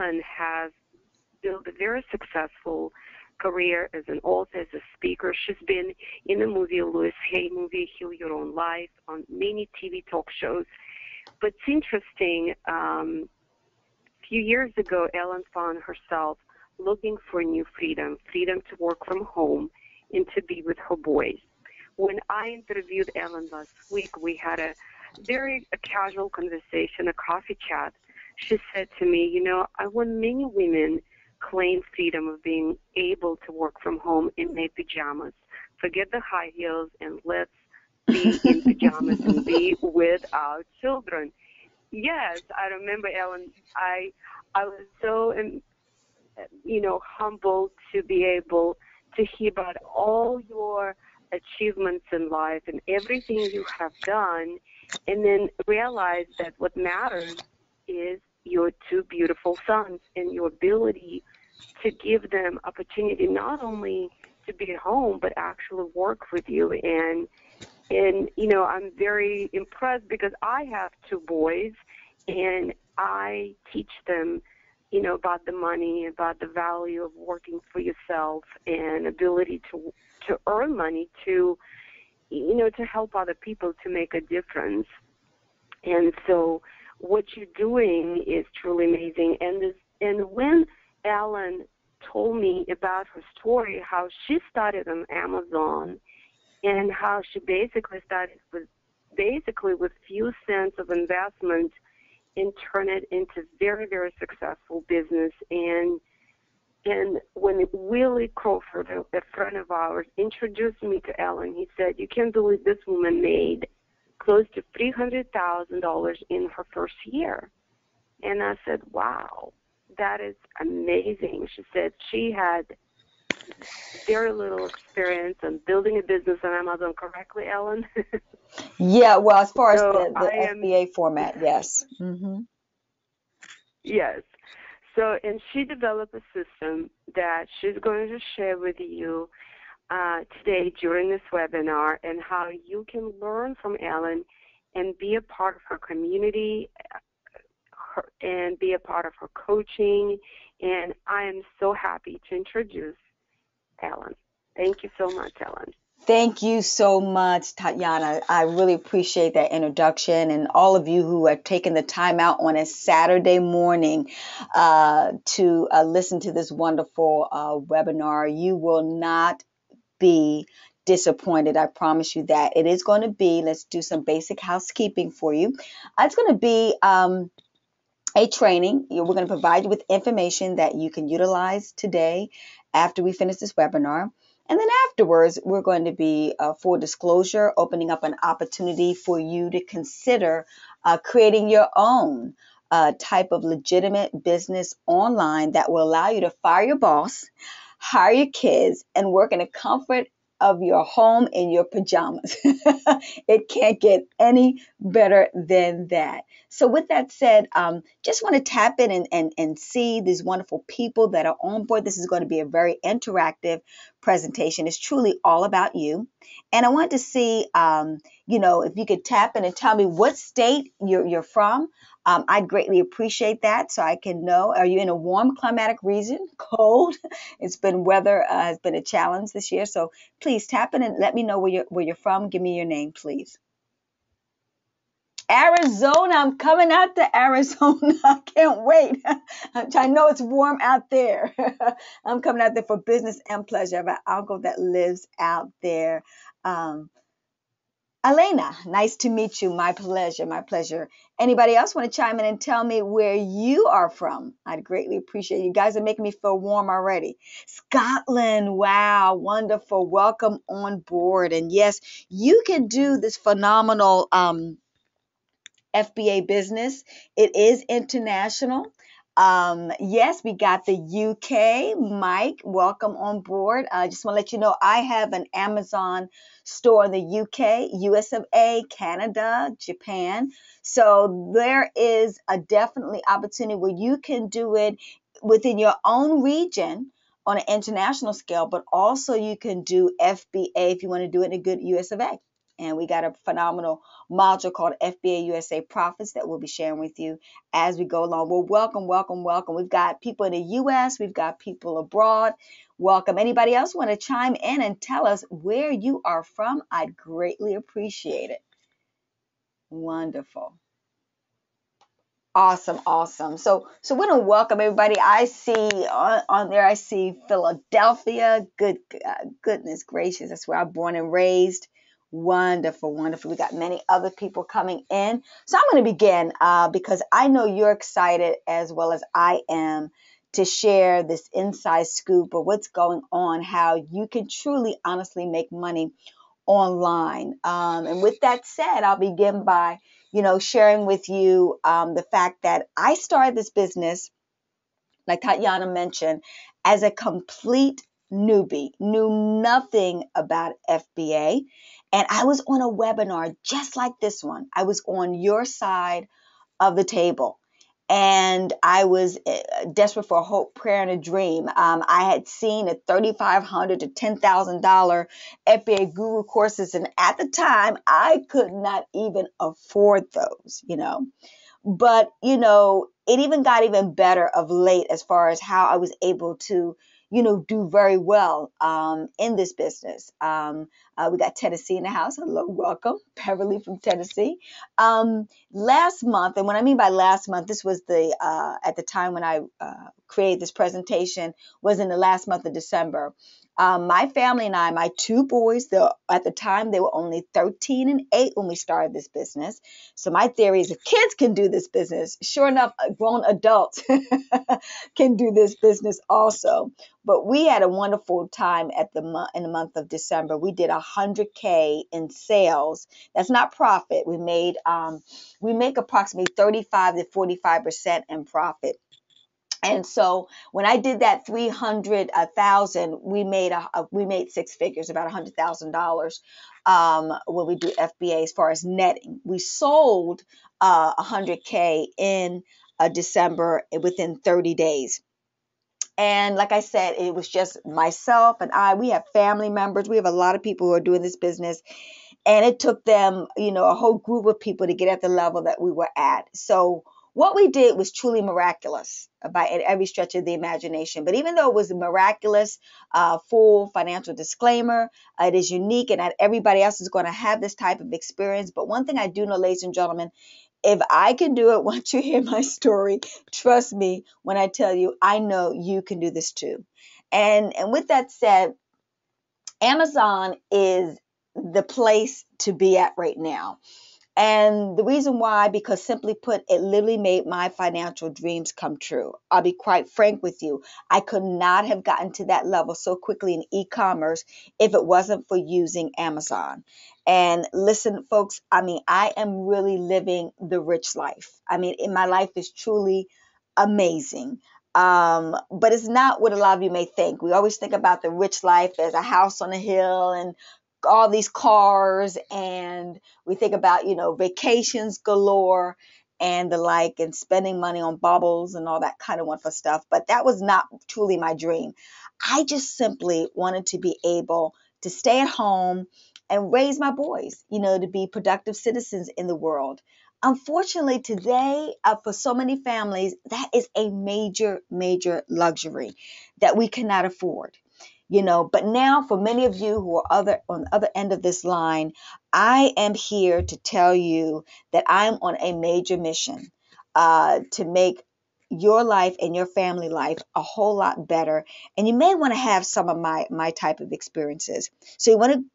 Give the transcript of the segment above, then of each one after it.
Ellen has built a very successful career as an author, as a speaker. She's been in the movie, Louis Hay movie, Heal Your Own Life, on many TV talk shows. But it's interesting, a few years ago, Ellen found herself looking for new freedom to work from home and to be with her boys. When I interviewed Ellen last week, we had a casual conversation, a coffee chat. She said to me, you know, I want many women claim freedom of being able to work from home in their pajamas. Forget the high heels and let's be in pajamas and be with our children. Yes, I remember, Ellen. I was so, humbled to be able to hear about all your achievements in life and everything you have done, and then realize that what matters is your two beautiful sons and your ability to give them opportunity not only to be at home but actually work with you. And I'm very impressed because I have two boys, and I teach them, about the money, about the value of working for yourself and ability to earn money to help other people, to make a difference. And so what you're doing is truly amazing. And when Ellen told me about her story, how she started on Amazon and how she basically started with few cents of investment and turned it into very, very successful business. And when Willie Crawford, a friend of ours, introduced me to Ellen, he said, you can't believe this woman made close to $300,000 in her first year. And I said, wow, that is amazing. She said she had very little experience in building a business on Amazon, correctly, Ellen? Yeah, well, as far as So the FBA format, yes. Mm-hmm. Yes. So, and she developed a system that she's going to share with you today during this webinar, and how you can learn from Ellen and be a part of her community and be a part of her coaching. And I am so happy to introduce Ellen. Thank you so much, Ellen. Thank you so much, Tatiana. I really appreciate that introduction, and all of you who have taken the time out on a Saturday morning to listen to this wonderful webinar. You will not be disappointed. I promise you that. It is going to be, let's do some basic housekeeping for you. It's going to be a training. We're going to provide you with information that you can utilize today after we finish this webinar. And then afterwards, we're going to be, full disclosure, opening up an opportunity for you to consider creating your own type of legitimate business online that will allow you to fire your boss, hire your kids, and work in the comfort of your home in your pajamas. It can't get any better than that. So with that said, just want to tap in and see these wonderful people that are on board. This is going to be a very interactive presentation. It's truly all about you. And I want to see, if you could tap in and tell me what state you're from. I'd greatly appreciate that, so I can know. Are you in a warm climatic region? Cold? It's been weather has been a challenge this year, so please tap in and let me know where you're from. Give me your name, please. Arizona. I'm coming out to Arizona. I can't wait. I know it's warm out there. I'm coming out there for business and pleasure. I have an uncle that lives out there. Elena, nice to meet you. My pleasure. My pleasure. Anybody else want to chime in and tell me where you are from? I'd greatly appreciate it. You guys are making me feel warm already. Scotland. Wow. Wonderful. Welcome on board. And yes, you can do this phenomenal FBA business. It is international. Yes, we got the UK. Mike, welcome on board. I just want to let you know I have an Amazon store in the UK, US of A, Canada, Japan. So there is a definitely opportunity where you can do it within your own region on an international scale, but also you can do FBA if you want to do it in a good US of A. And we got a phenomenal module called FBA USA Profits that we'll be sharing with you as we go along. Well, welcome, welcome, welcome. We've got people in the U.S., we've got people abroad. Welcome. Anybody else want to chime in and tell us where you are from? I'd greatly appreciate it. Wonderful. Awesome, awesome. So we want to welcome everybody. I see on there, I see Philadelphia. Goodness gracious, that's where I'm born and raised. Wonderful, wonderful. We got many other people coming in. So I'm going to begin because I know you're excited as well as I am to share this inside scoop of what's going on, how you can truly, honestly make money online. And with that said, I'll begin by, sharing with you the fact that I started this business, like Tatiana mentioned, as a complete newbie, knew nothing about FBA. And I was on a webinar just like this one. I was on your side of the table. And I was desperate for a hope, prayer, and a dream. I had seen a $3,500 to $10,000 FBA Guru courses, and at the time, I could not even afford those, But, it even got even better of late as far as how I was able to, do very well in this business. We got Tennessee in the house. Hello, welcome. Beverly from Tennessee. Last month, and what I mean by last month, this was at the time when I created this presentation, was in the last month of December. My family and I, my two boys, at the time, they were only 13 and 8 when we started this business. So my theory is if kids can do this business, sure enough, grown adults can do this business also. But we had a wonderful time in the month of December. We did 100K in sales. That's not profit. We make approximately 35 to 45% in profit. And so when I did that 300,000, we made six figures, about $100,000 when we do FBA as far as netting. We sold 100K in December within 30 days. And like I said, it was just myself and I. We have family members. We have a lot of people who are doing this business. And it took them, a whole group of people to get at the level that we were at. So what we did was truly miraculous by every stretch of the imagination. But even though it was miraculous, full financial disclaimer, it is unique and not everybody else is going to have this type of experience. But one thing I do know, ladies and gentlemen, if I can do it once you hear my story, trust me when I tell you, I know you can do this too. And with that said, Amazon is the place to be at right now. And the reason why, because simply put, it literally made my financial dreams come true. I'll be quite frank with you. I could not have gotten to that level so quickly in e-commerce if it wasn't for using Amazon. And listen, folks, I am really living the rich life. My life is truly amazing. But it's not what a lot of you may think. We always think about the rich life as a house on a hill and all these cars, and we think about, vacations galore and the like, and spending money on bubbles and all that kind of wonderful stuff. But that was not truly my dream. I just simply wanted to be able to stay at home and raise my boys, to be productive citizens in the world. Unfortunately, today, for so many families, that is a major, major luxury that we cannot afford. But now for many of you who are on the other end of this line, I am here to tell you that I'm on a major mission to make your life and your family life a whole lot better. And you may want to have some of my type of experiences. So you want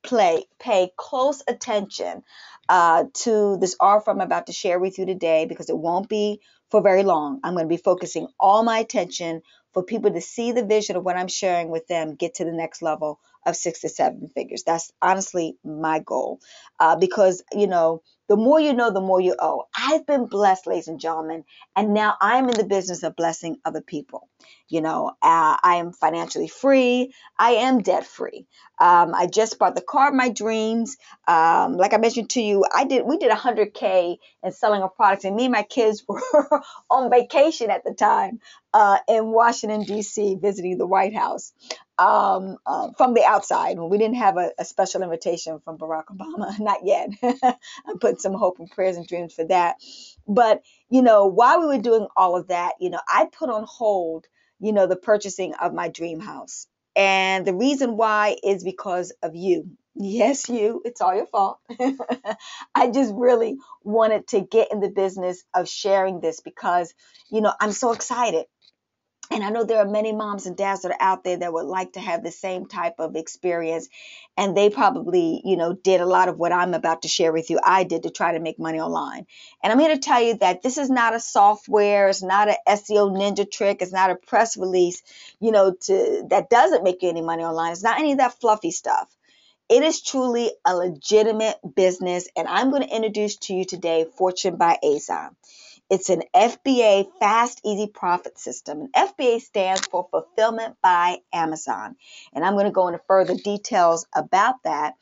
to pay close attention to this offer I'm about to share with you today, because it won't be for very long. I'm going to be focusing all my attention for people to see the vision of what I'm sharing with them, get to the next level of 6 to 7 figures. That's honestly my goal, because, the more you know, the more you owe. I've been blessed, ladies and gentlemen, and now I'm in the business of blessing other people. I am financially free. I am debt free. I just bought the car of my dreams. Like I mentioned to you, we did 100K in selling a product, and me and my kids were on vacation at the time in Washington, D.C., visiting the White House. from the outside. We didn't have a special invitation from Barack Obama, not yet. I'm putting some hope and prayers and dreams for that. But, while we were doing all of that, I put on hold, the purchasing of my dream house. And the reason why is because of you. Yes, you. It's all your fault. I just really wanted to get in the business of sharing this because, I'm so excited. And I know there are many moms and dads that are out there that would like to have the same type of experience. And they probably, did a lot of what I'm about to share with you. I did to try to make money online. And I'm here to tell you that this is not a software. It's not an SEO ninja trick. It's not a press release, that doesn't make you any money online. It's not any of that fluffy stuff. It is truly a legitimate business. And I'm going to introduce to you today Fortune by Azon. It's an FBA, Fast Easy Profit System. And FBA stands for Fulfillment by Amazon. And I'm going to go into further details about that,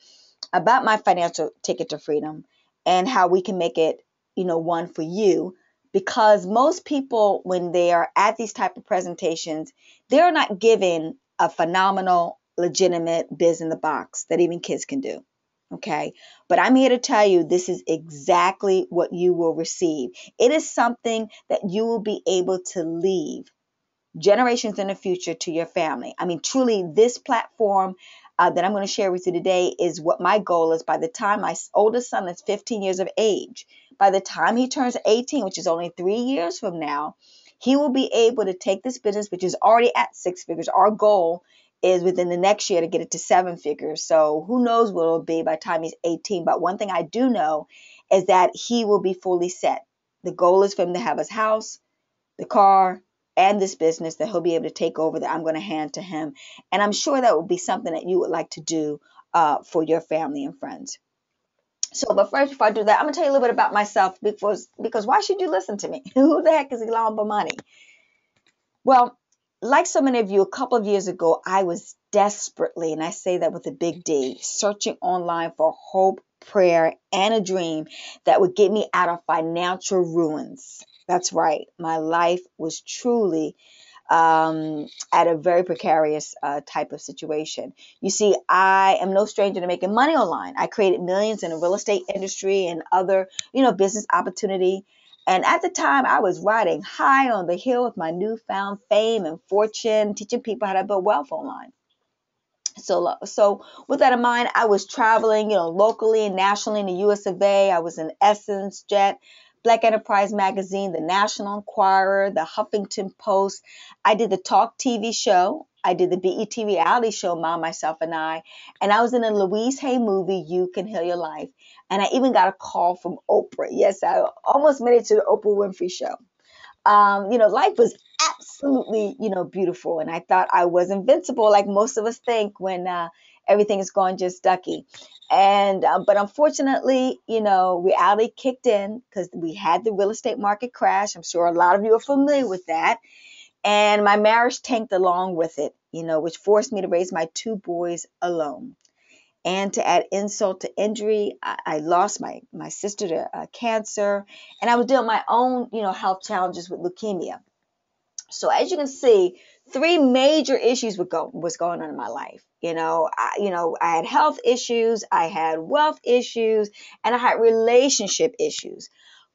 about my financial ticket to freedom and how we can make it, one for you. Because most people, when they are at these type of presentations, they're not given a phenomenal, legitimate biz in the box that even kids can do. Okay. But I'm here to tell you this is exactly what you will receive. It is something that you will be able to leave generations in the future to your family. I mean, truly, this platform that I'm going to share with you today is what my goal is. By the time my oldest son is 15 years of age, by the time he turns 18, which is only 3 years from now, he will be able to take this business, which is already at 6 figures. Our goal is within the next year to get it to 7 figures. So who knows what it'll be by the time he's 18. But one thing I do know is that he will be fully set. The goal is for him to have his house, the car, and this business that he'll be able to take over that I'm going to hand to him. And I'm sure that will be something that you would like to do for your family and friends. So, but first, before I do that, I'm going to tell you a little bit about myself because why should you listen to me? Who the heck is Elon Bomani? Well, like so many of you, a couple of years ago, I was desperately, and I say that with a big D, searching online for hope, prayer, and a dream that would get me out of financial ruins. That's right. My life was truly at a very precarious type of situation. You see, I am no stranger to making money online. I created millions in the real estate industry and other, business opportunity. And at the time, I was riding high on the hill with my newfound fame and fortune, teaching people how to build wealth online. So with that in mind, I was traveling, locally and nationally in the US of A. I was in Essence, Jet, Black Enterprise Magazine, the National Enquirer, the Huffington Post. I did the Talk TV show. I did the BET reality show, Mom, Myself, and I. And I was in a Louise Hay movie, You Can Heal Your Life. And I even got a call from Oprah. Yes, I almost made it to the Oprah Winfrey Show. Life was absolutely, beautiful. And I thought I was invincible, like most of us think when everything is going just ducky. And but unfortunately, reality kicked in because we had the real estate market crash. I'm sure a lot of you are familiar with that. And my marriage tanked along with it, which forced me to raise my 2 boys alone. And to add insult to injury, I lost my sister to cancer, and I was dealing with my own, health challenges with leukemia. So as you can see, 3 major issues was going on in my life. I had health issues, I had wealth issues, and I had relationship issues.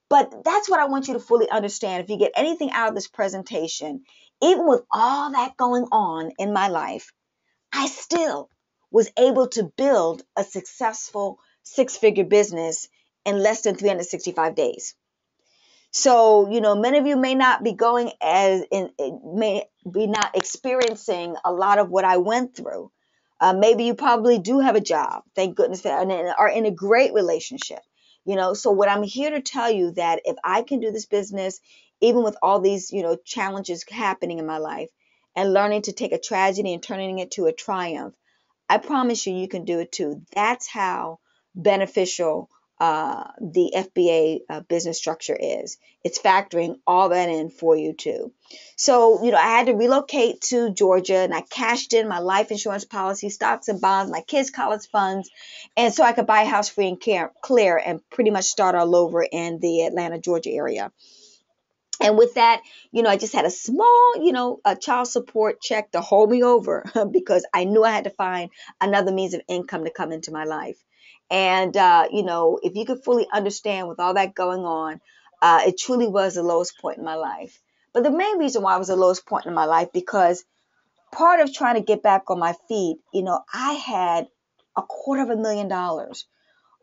But that's what I want you to fully understand. If you get anything out of this presentation, even with all that going on in my life, I still was able to build a successful 6-figure business in less than 365 days. So, many of you may not be may be not experiencing a lot of what I went through. Maybe you probably do have a job, thank goodness, and are in a great relationship. So what I'm here to tell you that if I can do this business, even with all these, challenges happening in my life and learning to take a tragedy and turning it to a triumph, I promise you, you can do it too. That's how beneficial the FBA business structure is. It's factoring all that in for you too. So, I had to relocate to Georgia and I cashed in my life insurance policy, stocks and bonds, my kids' college funds, and so I could buy a house free and clear and pretty much start all over in the Atlanta, Georgia area. And with that, I just had a small, a child support check to hold me over because I knew I had to find another means of income to come into my life. And, if you could fully understand with all that going on, it truly was the lowest point in my life. But the main reason why it was the lowest point in my life, because part of trying to get back on my feet, I had $250,000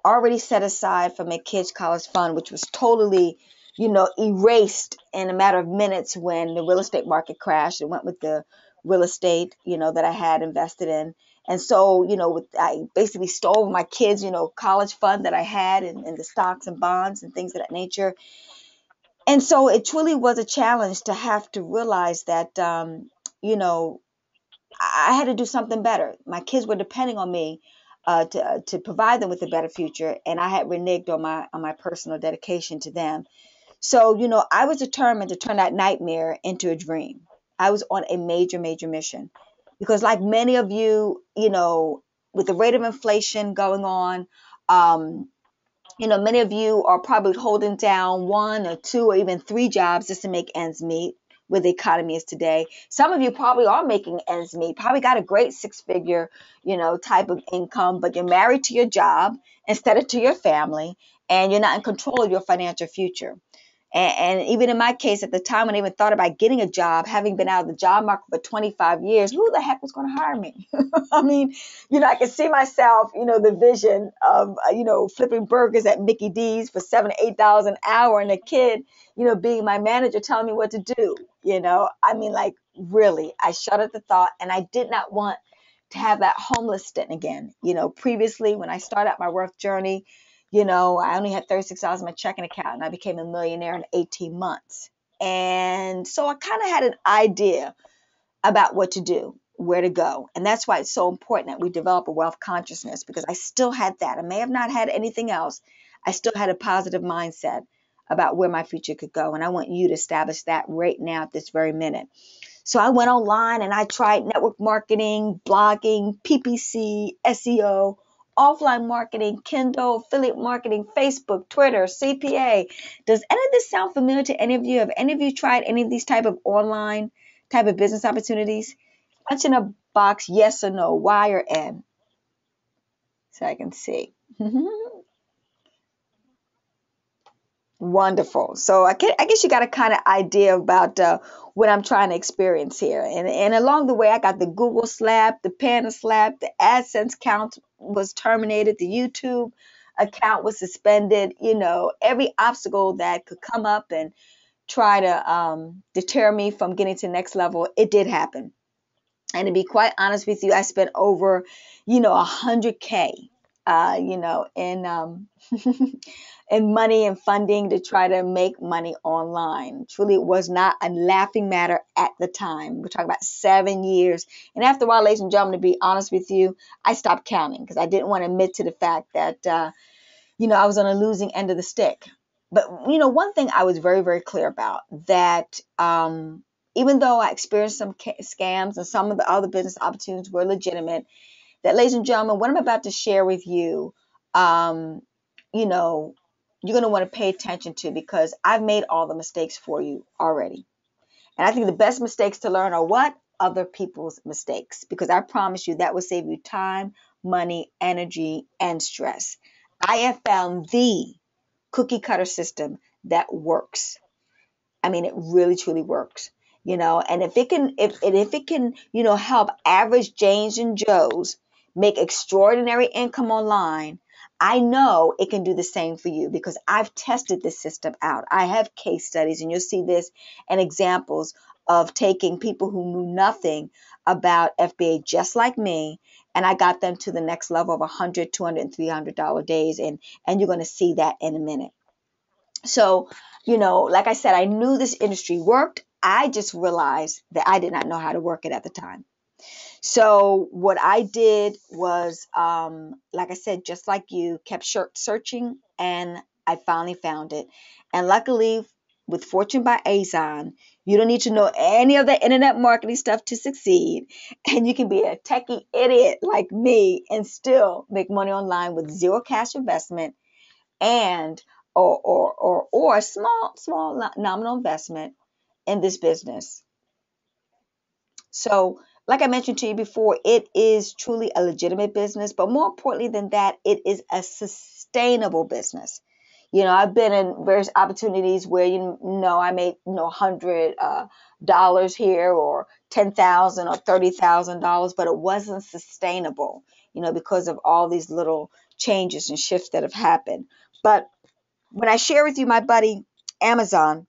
already set aside for my kids' college fund, which was totally, erased in a matter of minutes when the real estate market crashed. It went with the real estate, that I had invested in. And so, I basically stole my kids, college fund that I had and the stocks and bonds and things of that nature. And so it truly was a challenge to have to realize that, you know, I had to do something better. My kids were depending on me to provide them with a better future, and I had reneged on my personal dedication to them. So, I was determined to turn that nightmare into a dream. I was on a major, major mission because, like many of you, with the rate of inflation going on, um, many of you are probably holding down one or two or even three jobs just to make ends meet where the economy is today. Some of you probably are making ends meet, probably got a great six-figure, type of income, but you're married to your job instead of to your family, and you're not in control of your financial future. And even in my case, at the time when I even thought about getting a job, having been out of the job market for 25 years, who the heck was going to hire me? I mean, I can see myself, the vision of, flipping burgers at Mickey D's for $7 to $8 an hour, and a kid, being my manager telling me what to do. I mean, like, really, I shuddered at the thought, and I did not want to have that homeless stint again. Previously, when I started out my work journey, I only had $36 in my checking account, and I became a millionaire in 18 months. And so I kind of had an idea about what to do, where to go. And that's why it's so important that we develop a wealth consciousness, because I still had that. I may have not had anything else. I still had a positive mindset about where my future could go. And I want you to establish that right now at this very minute. So I went online and I tried network marketing, blogging, PPC, SEO, offline marketing, Kindle, affiliate marketing, Facebook, Twitter, CPA. Does any of this sound familiar to any of you? Have any of you tried any of these type of online type of business opportunities? Punch in a box, yes or no, Y or N, so I can see. Wonderful. So I guess you got a kind of idea about what I'm trying to experience here. And along the way, I got the Google slap, the Panda slap, the AdSense account was terminated, the YouTube account was suspended. Every obstacle that could come up and try to deter me from getting to the next level, it did happen. And to be quite honest with you, I spent over, 100K, in and money and funding to try to make money online. Truly, it was not a laughing matter at the time. We're talking about 7 years. And after a while, ladies and gentlemen, to be honest with you, I stopped counting because I didn't want to admit to the fact that, I was on a losing end of the stick. But, one thing I was very, very clear about, that even though I experienced some scams and some of the other business opportunities were legitimate, that, ladies and gentlemen, what I'm about to share with you, you know, you're going to want to pay attention to, because I've made all the mistakes for you already. And I think the best mistakes to learn are what? Other people's mistakes, because I promise you that will save you time, money, energy, and stress. I have found the cookie cutter system that works. I mean, it really truly works. And if it can, help average Janes and Joes make extraordinary income online, I know it can do the same for you, because I've tested this system out. I have case studies, and you'll see this and examples of taking people who knew nothing about FBA just like me, and I got them to the next level of $100, $200, and $300 days, and you're going to see that in a minute. So, like I said, I knew this industry worked. I just realized that I did not know how to work it at the time. So what I did was, like I said, just like you, kept searching, and I finally found it. And luckily, with Fortune by Azon, you don't need to know any of the internet marketing stuff to succeed. And you can be a techie idiot like me and still make money online with zero cash investment, and or a small nominal investment in this business. So, like I mentioned to you before, it is truly a legitimate business, but more importantly than that, it is a sustainable business. I've been in various opportunities where I made $100 here or 10,000 or $30,000, but it wasn't sustainable. Because of all these little changes and shifts that have happened. But when I share with you my buddy Amazon,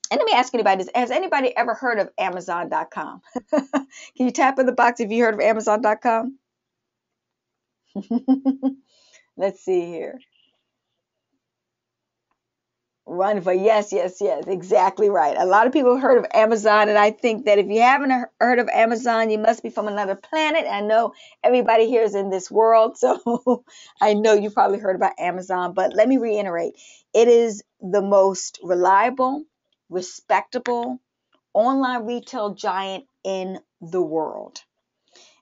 and let me ask anybody this: has anybody ever heard of Amazon.com? Can you tap in the box if you heard of Amazon.com? Let's see here. Wonderful. Yes, yes, yes. Exactly right. A lot of people have heard of Amazon, and I think that if you haven't heard of Amazon, you must be from another planet. I know everybody here is in this world, so I know you probably heard about Amazon, but let me reiterate. It is the most reliable, respectable online retail giant in the world.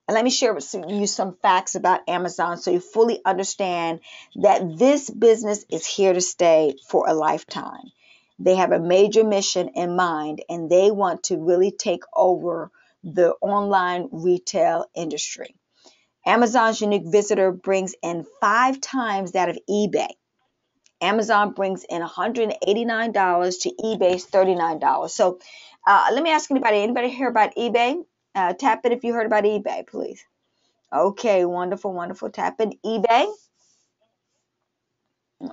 And let me share with you some facts about Amazon so you fully understand that this business is here to stay for a lifetime. They have a major mission in mind, and they want to really take over the online retail industry. Amazon's unique visitor brings in 5 times that of eBay. Amazon brings in $189 to eBay's $39. So let me ask anybody hear about eBay? Tap it if you heard about eBay, please. Okay, wonderful, wonderful. Tap in eBay.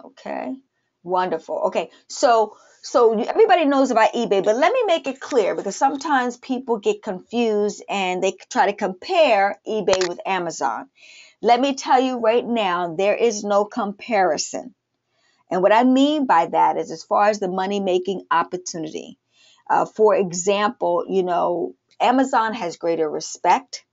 Okay, wonderful. Okay, so everybody knows about eBay, but let me make it clear because sometimes people get confused and they try to compare eBay with Amazon. Let me tell you right now, there is no comparison. And what I mean by that is as far as the money making opportunity. For example, Amazon has greater respect,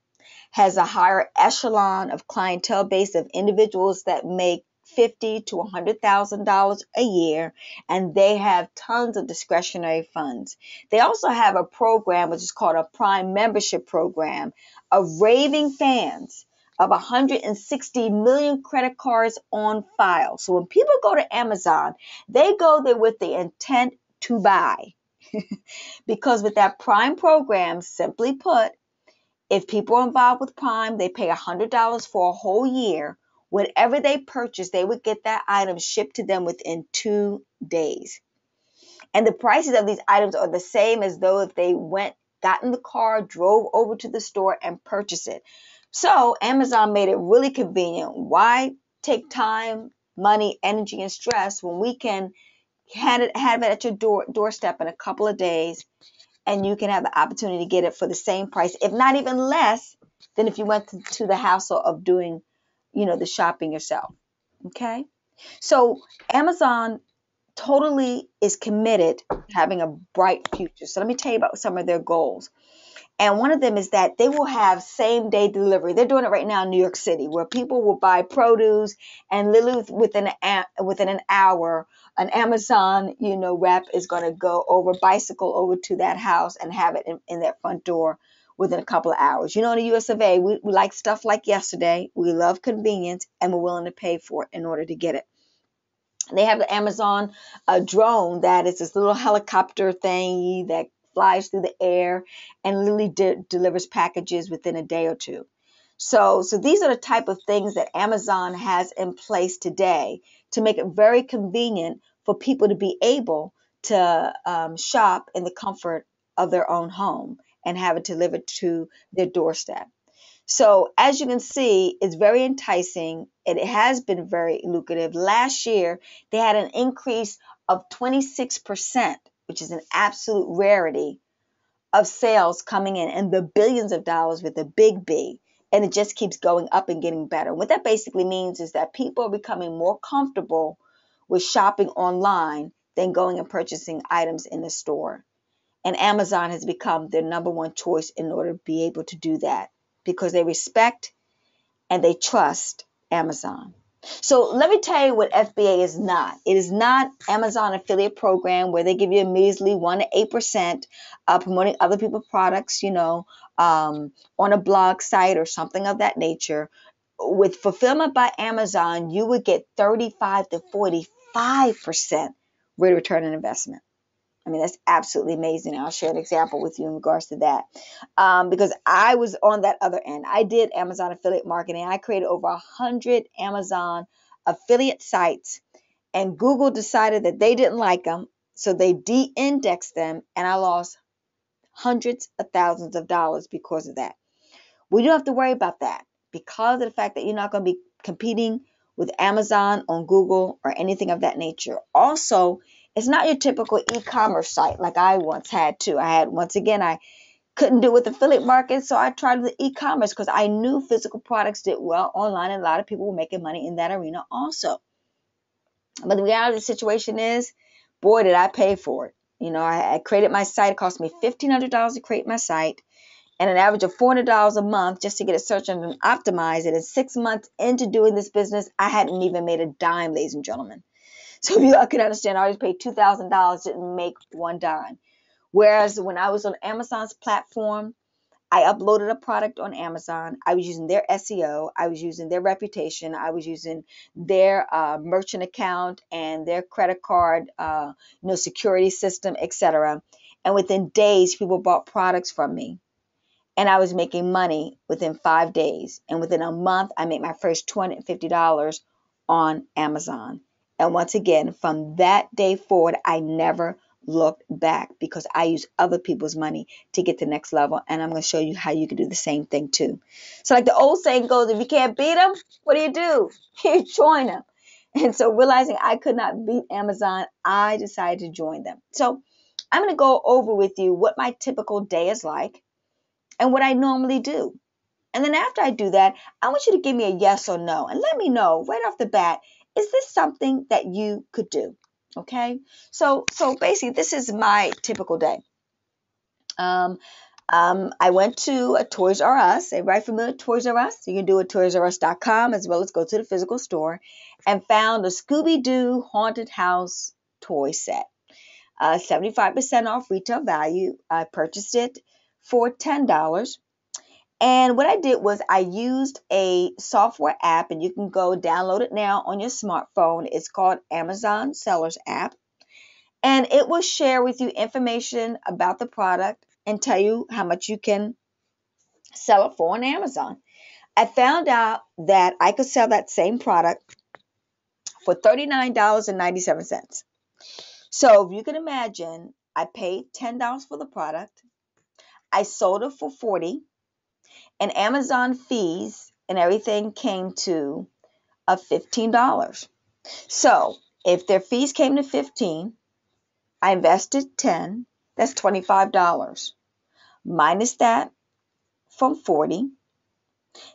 has a higher echelon of clientele base of individuals that make $50,000 to $100,000 a year, and they have tons of discretionary funds. They also have a program which is called a Prime membership program of raving fans of 160 million credit cards on file. So when people go to Amazon, they go there with the intent to buy. Because with that Prime program, simply put, if people are involved with Prime, they pay $100 for a whole year. Whatever they purchase, they would get that item shipped to them within 2 days. And the prices of these items are the same as though if they got in the car, drove over to the store and purchased it. So Amazon made it really convenient. Why take time, money, energy, and stress when we can have it at your doorstep in a couple of days, and you can have the opportunity to get it for the same price, if not even less than if you went to the hassle of doing, the shopping yourself. Okay. So Amazon totally is committed to having a bright future. So let me tell you about some of their goals. And one of them is that they will have same day delivery. They're doing it right now in New York City, where people will buy produce and literally within an hour, an Amazon, rep is going to bicycle over to that house and have it in their front door within a couple of hours. In the US of A, we like stuff like yesterday. We love convenience, and we're willing to pay for it in order to get it. They have the Amazon drone that is this little helicopter thing that flies through the air and literally delivers packages within a day or two. So these are the type of things that Amazon has in place today to make it very convenient for people to be able to shop in the comfort of their own home and have it delivered to their doorstep. So as you can see, it's very enticing. It has been very lucrative. Last year, they had an increase of 26%, which is an absolute rarity, of sales coming in the billions of dollars with a big B. And it just keeps going up and getting better. What that basically means is that people are becoming more comfortable with shopping online than going and purchasing items in the store. And Amazon has become their number one choice in order to be able to do that because they respect and they trust Amazon. So let me tell you what FBA is not. It is not Amazon affiliate program where they give you a measly 1 to 8% promoting other people's products, on a blog site or something of that nature. With fulfillment by Amazon, you would get 35 to 40 5% rate of return on investment. I mean, that's absolutely amazing. I'll share an example with you in regards to that. Because I was on that other end. I did Amazon affiliate marketing. I created over 100 Amazon affiliate sites, and Google decided that they didn't like them. So they de-indexed them, and I lost hundreds of thousands of dollars because of that. We don't have to worry about that because of the fact that you're not going to be competing with Amazon on Google or anything of that nature. Also, it's not your typical e-commerce site like I once had too. I couldn't do it with affiliate marketing, so I tried the e-commerce because I knew physical products did well online, and a lot of people were making money in that arena also. But the reality of the situation is, boy, did I pay for it. I created my site. It cost me $1,500 to create my site, and an average of $400 a month just to get it searched and optimized. And in 6 months into doing this business, I hadn't even made a dime, ladies and gentlemen. So if you all can understand, I always paid $2,000, didn't make one dime. Whereas when I was on Amazon's platform, I uploaded a product on Amazon. I was using their SEO. I was using their reputation. I was using their merchant account and their credit card, security system, etc. And within days, people bought products from me. And I was making money within 5 days. And within a month, I made my first $250 on Amazon. And once again, from that day forward, I never looked back because I use other people's money to get to the next level. And I'm going to show you how you can do the same thing too. So like the old saying goes, if you can't beat them, what do? You join them. And so realizing I could not beat Amazon, I decided to join them. So I'm going to go over with you what my typical day is like and what I normally do. And then after I do that, I want you to give me a yes or no and let me know right off the bat, is this something that you could do? Okay. So basically this is my typical day. I went to a Toys R Us. Everybody familiar with Toys R Us? You can do it at toysrus.com as well as go to the physical store and found a Scooby-Doo Haunted House toy set. 75% off retail value. I purchased it for $10. And what I did was I used a software app, and you can go download it now on your smartphone. It's called Amazon Sellers app. And it will share with you information about the product and tell you how much you can sell it for on Amazon. I found out that I could sell that same product for $39.97. So if you can imagine, I paid $10 for the product. I sold it for $40, and Amazon fees and everything came to $15. So if their fees came to $15, I invested $10. That's $25. Minus that from $40,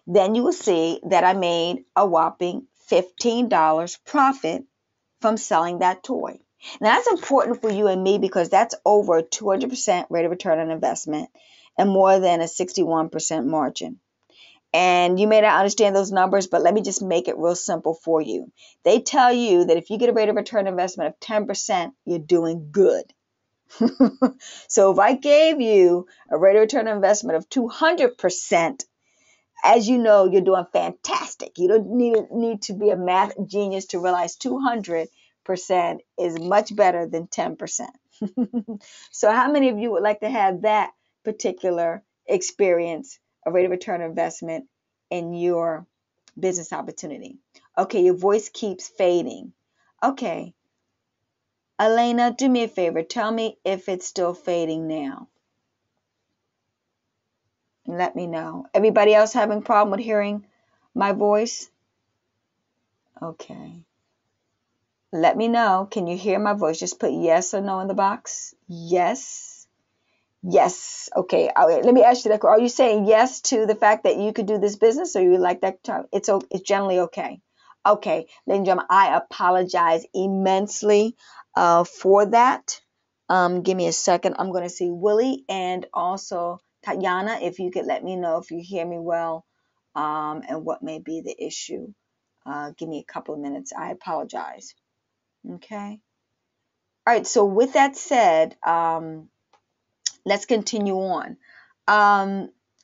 then you will see that I made a whopping $15 profit from selling that toy. Now that's important for you and me because that's over a 200% rate of return on investment and more than a 61% margin. And you may not understand those numbers, but let me just make it real simple for you. They tell you that if you get a rate of return investment of 10%, you're doing good. So if I gave you a rate of return investment of 200%, as you know, you're doing fantastic. You don't need to be a math genius to realize 200% is much better than 10%. So how many of you would like to have that particular experience, a rate of return investment in your business opportunity? Okay, your voice keeps fading. Okay, Elena, do me a favor. Tell me if it's still fading now. And let me know. Everybody else having a problem with hearing my voice? Okay. Let me know. Can you hear my voice? Just put yes or no in the box. Yes. Yes. Okay. Let me ask you that. Are you saying yes to the fact that you could do this business, or you like that term? It's generally okay. Okay. Ladies and gentlemen, I apologize immensely for that. Give me a second. I'm going to see Willie and also Tatiana, if you could let me know if you hear me well and what may be the issue. Give me a couple of minutes. I apologize. Okay. All right. So with that said, let's continue on.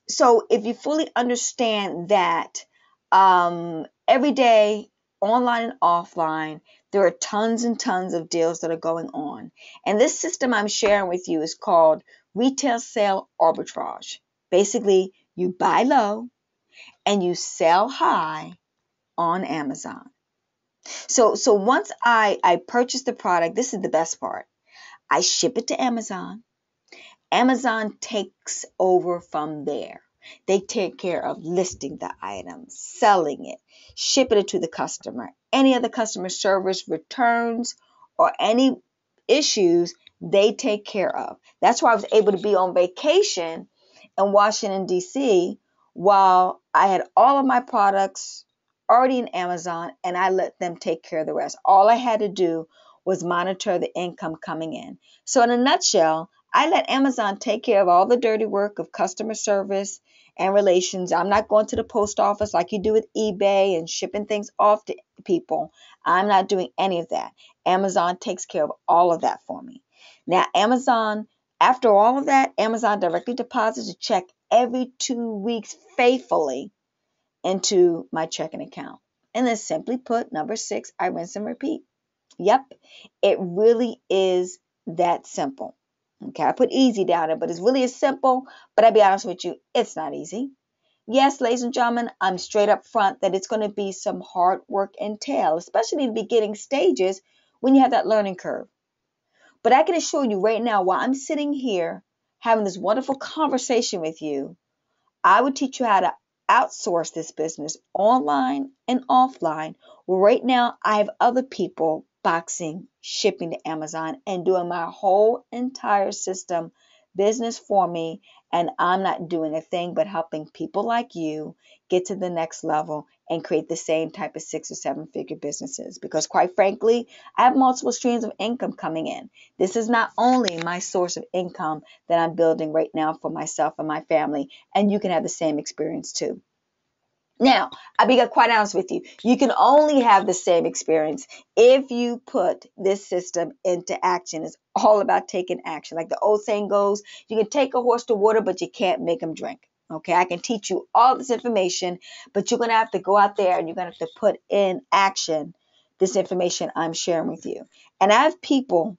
So if you fully understand that every day, online and offline, There are tons and tons of deals that are going on. And this system I'm sharing with you is called retail sale arbitrage. Basically, you buy low and you sell high on Amazon. So once I purchase the product, this is the best part. I ship it to Amazon. Amazon takes over from there. They take care of listing the item, selling it, shipping it to the customer. Any other customer service returns or any issues, they take care of. That's why I was able to be on vacation in Washington, D.C., while I had all of my products already in Amazon and I let them take care of the rest. All I had to do was monitor the income coming in. So, in a nutshell, I let Amazon take care of all the dirty work of customer service and relations. I'm not going to the post office like you do with eBay and shipping things off to people. I'm not doing any of that. Amazon takes care of all of that for me. Now, Amazon, after all of that, Amazon directly deposits a check every 2 weeks faithfully into my checking account. And then simply put, number 6, I rinse and repeat. Yep, it really is that simple. Okay, I put easy down there, but it's really as simple. But I'll be honest with you, it's not easy. Yes, ladies and gentlemen, I'm straight up front that it's going to be some hard work entailed, especially in the beginning stages when you have that learning curve. But I can assure you right now, while I'm sitting here having this wonderful conversation with you, I would teach you how to outsource this business online and offline. Well, right now, I have other people boxing, shipping to Amazon, and doing my whole entire system business for me. And I'm not doing a thing but helping people like you get to the next level and create the same type of 6 or 7 figure businesses. Because quite frankly, I have multiple streams of income coming in. This is not only my source of income that I'm building right now for myself and my family, and you can have the same experience too. Now, I'll be quite honest with you. You can only have the same experience if you put this system into action. It's all about taking action. Like the old saying goes, you can take a horse to water, but you can't make him drink. Okay, I can teach you all this information, but you're going to have to go out there and you're going to have to put in action this information I'm sharing with you. And I have people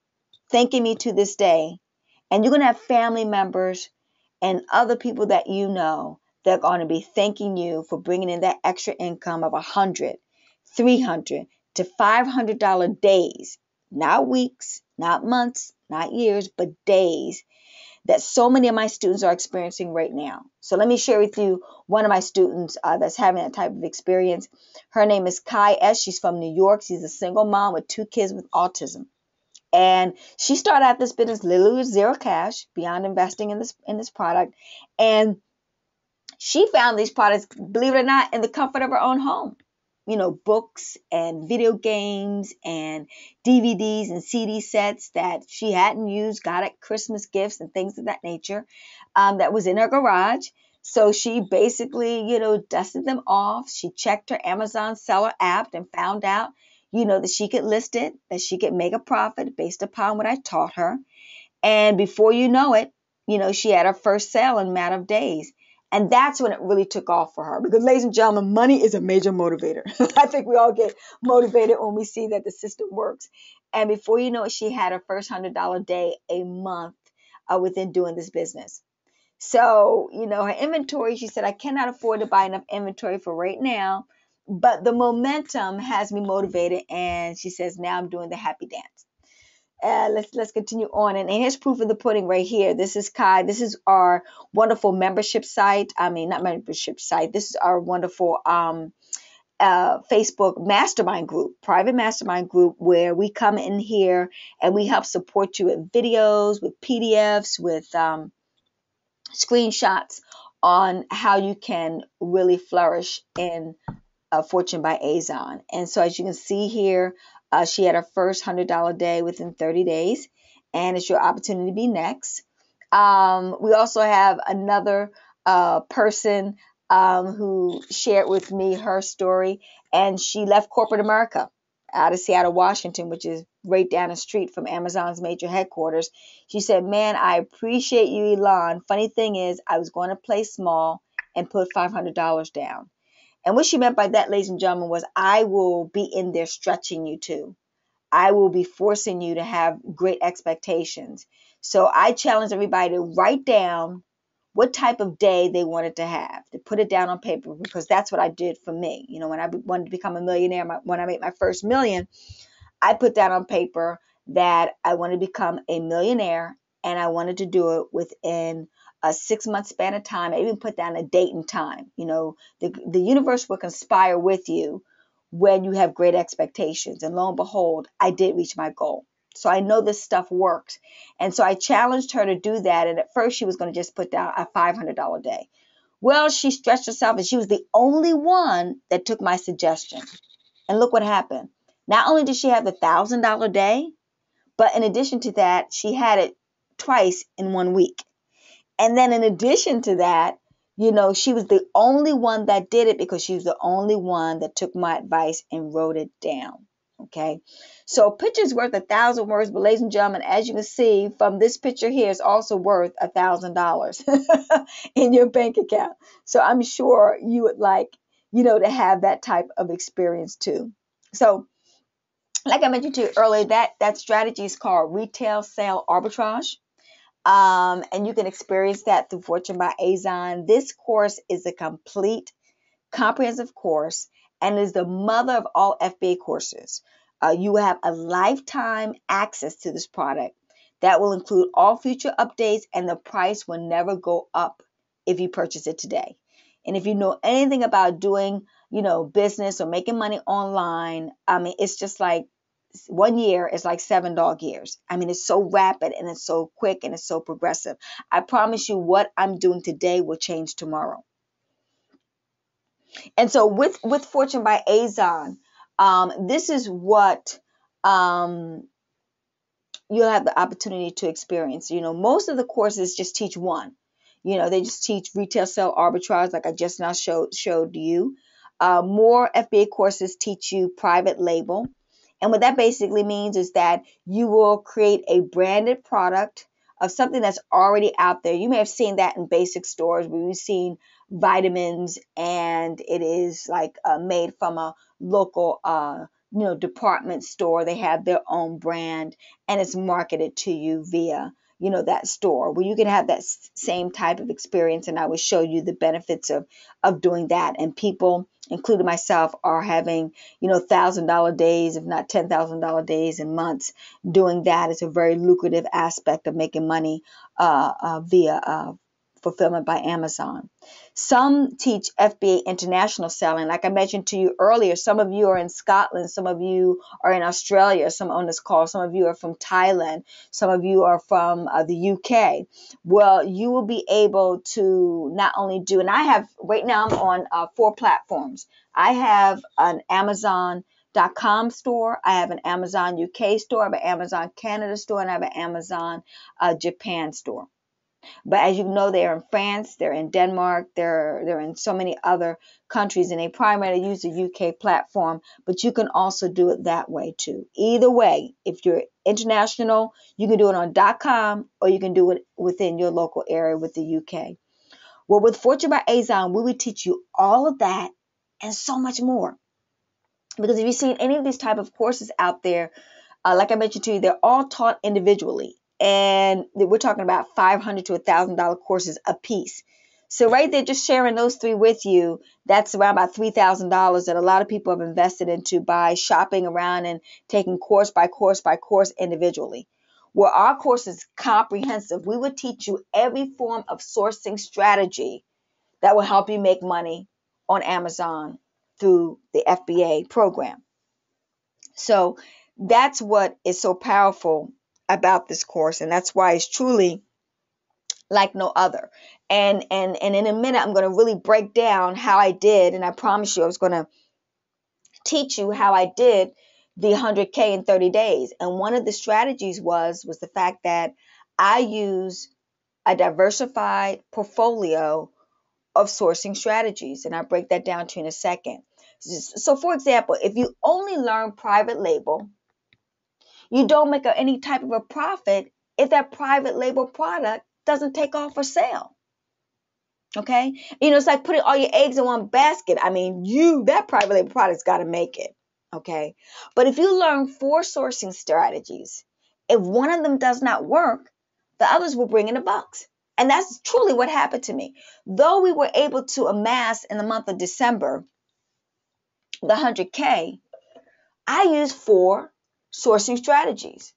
thanking me to this day, and you're going to have family members and other people that you know, they're going to be thanking you for bringing in that extra income of 100, 300 to $500 days, not weeks, not months, not years, but days that so many of my students are experiencing right now. So let me share with you one of my students that's having that type of experience. Her name is Kai S. She's from New York. She's a single mom with 2 kids with autism. And she started out this business literally with zero cash beyond investing in this product. And she found these products, believe it or not, in the comfort of her own home. You know, books and video games and DVDs and CD sets that she hadn't used, got at Christmas gifts and things of that nature, that was in her garage. So she basically, dusted them off. She checked her Amazon seller app and found out, that she could list it, that she could make a profit based upon what I taught her. And before you know it, she had her first sale in a matter of days. And that's when it really took off for her. Because, ladies and gentlemen, money is a major motivator. I think we all get motivated when we see that the system works. And before you know it, she had her first $100 day a month within doing this business. So, her inventory, she said, I cannot afford to buy enough inventory for right now. But the momentum has me motivated. And she says, now I'm doing the happy dance. Let's continue on. And here's proof of the pudding right here. This is Kai. This is our wonderful membership site. I mean, not membership site. This is our wonderful Facebook mastermind group, private mastermind group, where we come in here and we help support you with videos, with PDFs, with screenshots on how you can really flourish in Fortune by Azon. And so as you can see here, she had her first $100 day within 30 days, and it's your opportunity to be next. We also have another person who shared with me her story, and she left corporate America out of Seattle, Washington, which is right down the street from Amazon's major headquarters. She said, man, I appreciate you, Elon. Funny thing is, I was going to play small and put $500 down. And what she meant by that, ladies and gentlemen, was I will be in there stretching you too. I will be forcing you to have great expectations. So I challenge everybody to write down what type of day they wanted to have, to put it down on paper, because that's what I did for me. You know, when I wanted to become a millionaire, when I made my first million, I put down on paper that I wanted to become a millionaire, and I wanted to do it within a 6 month span of time. I even put down a date and time. You know, the universe will conspire with you when you have great expectations. And lo and behold, I did reach my goal. So I know this stuff works. And so I challenged her to do that. And at first she was going to just put down a $500 day. Well, she stretched herself, and she was the only one that took my suggestion. And look what happened. Not only did she have the $1,000 day, but in addition to that, she had it twice in 1 week. And then in addition to that, you know, she was the only one that did it because she was the only one that took my advice and wrote it down. Okay. So a picture's worth 1,000 words, but ladies and gentlemen, as you can see from this picture here, it's also worth $1,000 in your bank account. So I'm sure you would like, you know, to have that type of experience too. So like I mentioned to you earlier, that strategy is called retail sale arbitrage. And you can experience that through Fortune by Azon. This course is a complete, comprehensive course and is the mother of all FBA courses. You have a lifetime access to this product that will include all future updates, and the price will never go up if you purchase it today. And if you know anything about doing, you know, business or making money online, I mean, it's just like 1 year is like 7 dog years. I mean, it's so rapid and it's so quick and it's so progressive. I promise you, what I'm doing today will change tomorrow. And so with Fortune by Azon, this is what you'll have the opportunity to experience. You know, most of the courses just teach one. You know, they just teach retail sale arbitrage, like I just now showed you. More FBA courses teach you private label. And what that basically means is that you will create a branded product of something that's already out there. You may have seen that in basic stores where you've seen vitamins, and it is like made from a local you know, department store. They have their own brand, and it's marketed to you via, you know, that store, where you can have that same type of experience. And I will show you the benefits of doing that. And people, including myself, are having, you know, $1,000 days, if not $10,000 days and months doing that. It's a very lucrative aspect of making money via fulfillment by Amazon. Some teach FBA international selling. Like I mentioned to you earlier, some of you are in Scotland, some of you are in Australia, some on this call, some of you are from Thailand, some of you are from the UK. Well, you will be able to not only do, and I have, right now I'm on 4 platforms. I have an Amazon.com store, I have an Amazon UK store, I have an Amazon Canada store, and I have an Amazon Japan store. But as you know, they're in France, they're in Denmark, they're in so many other countries, and they primarily use the UK platform, but you can also do it that way too. Either way, if you're international, you can do it on .com, or you can do it within your local area with the UK. Well, with Fortune by Azon, we would teach you all of that and so much more. Because if you've seen any of these type of courses out there, like I mentioned to you, they're all taught individually. And we're talking about $500 to $1,000 courses a piece. So right there, just sharing those 3 with you, that's around about $3,000 that a lot of people have invested into by shopping around and taking course by course by course individually. Well, our course is comprehensive. We would teach you every form of sourcing strategy that will help you make money on Amazon through the FBA program. So that's what is so powerful about this course, and that's why it's truly like no other. And in a minute, I'm going to really break down how I did, and I promise you I was going to teach you how I did the 100K in 30 days. And one of the strategies was the fact that I use a diversified portfolio of sourcing strategies, and I'll break that down to you in a second. So for example, if you only learn private label, you don't make any type of a profit if that private label product doesn't take off for sale. Okay? You know, it's like putting all your eggs in one basket. I mean, that private label product's got to make it. Okay. But if you learn 4 sourcing strategies, if one of them does not work, the others will bring in the bucks. And that's truly what happened to me. Though we were able to amass in the month of December the 100K, I used 4 sourcing strategies.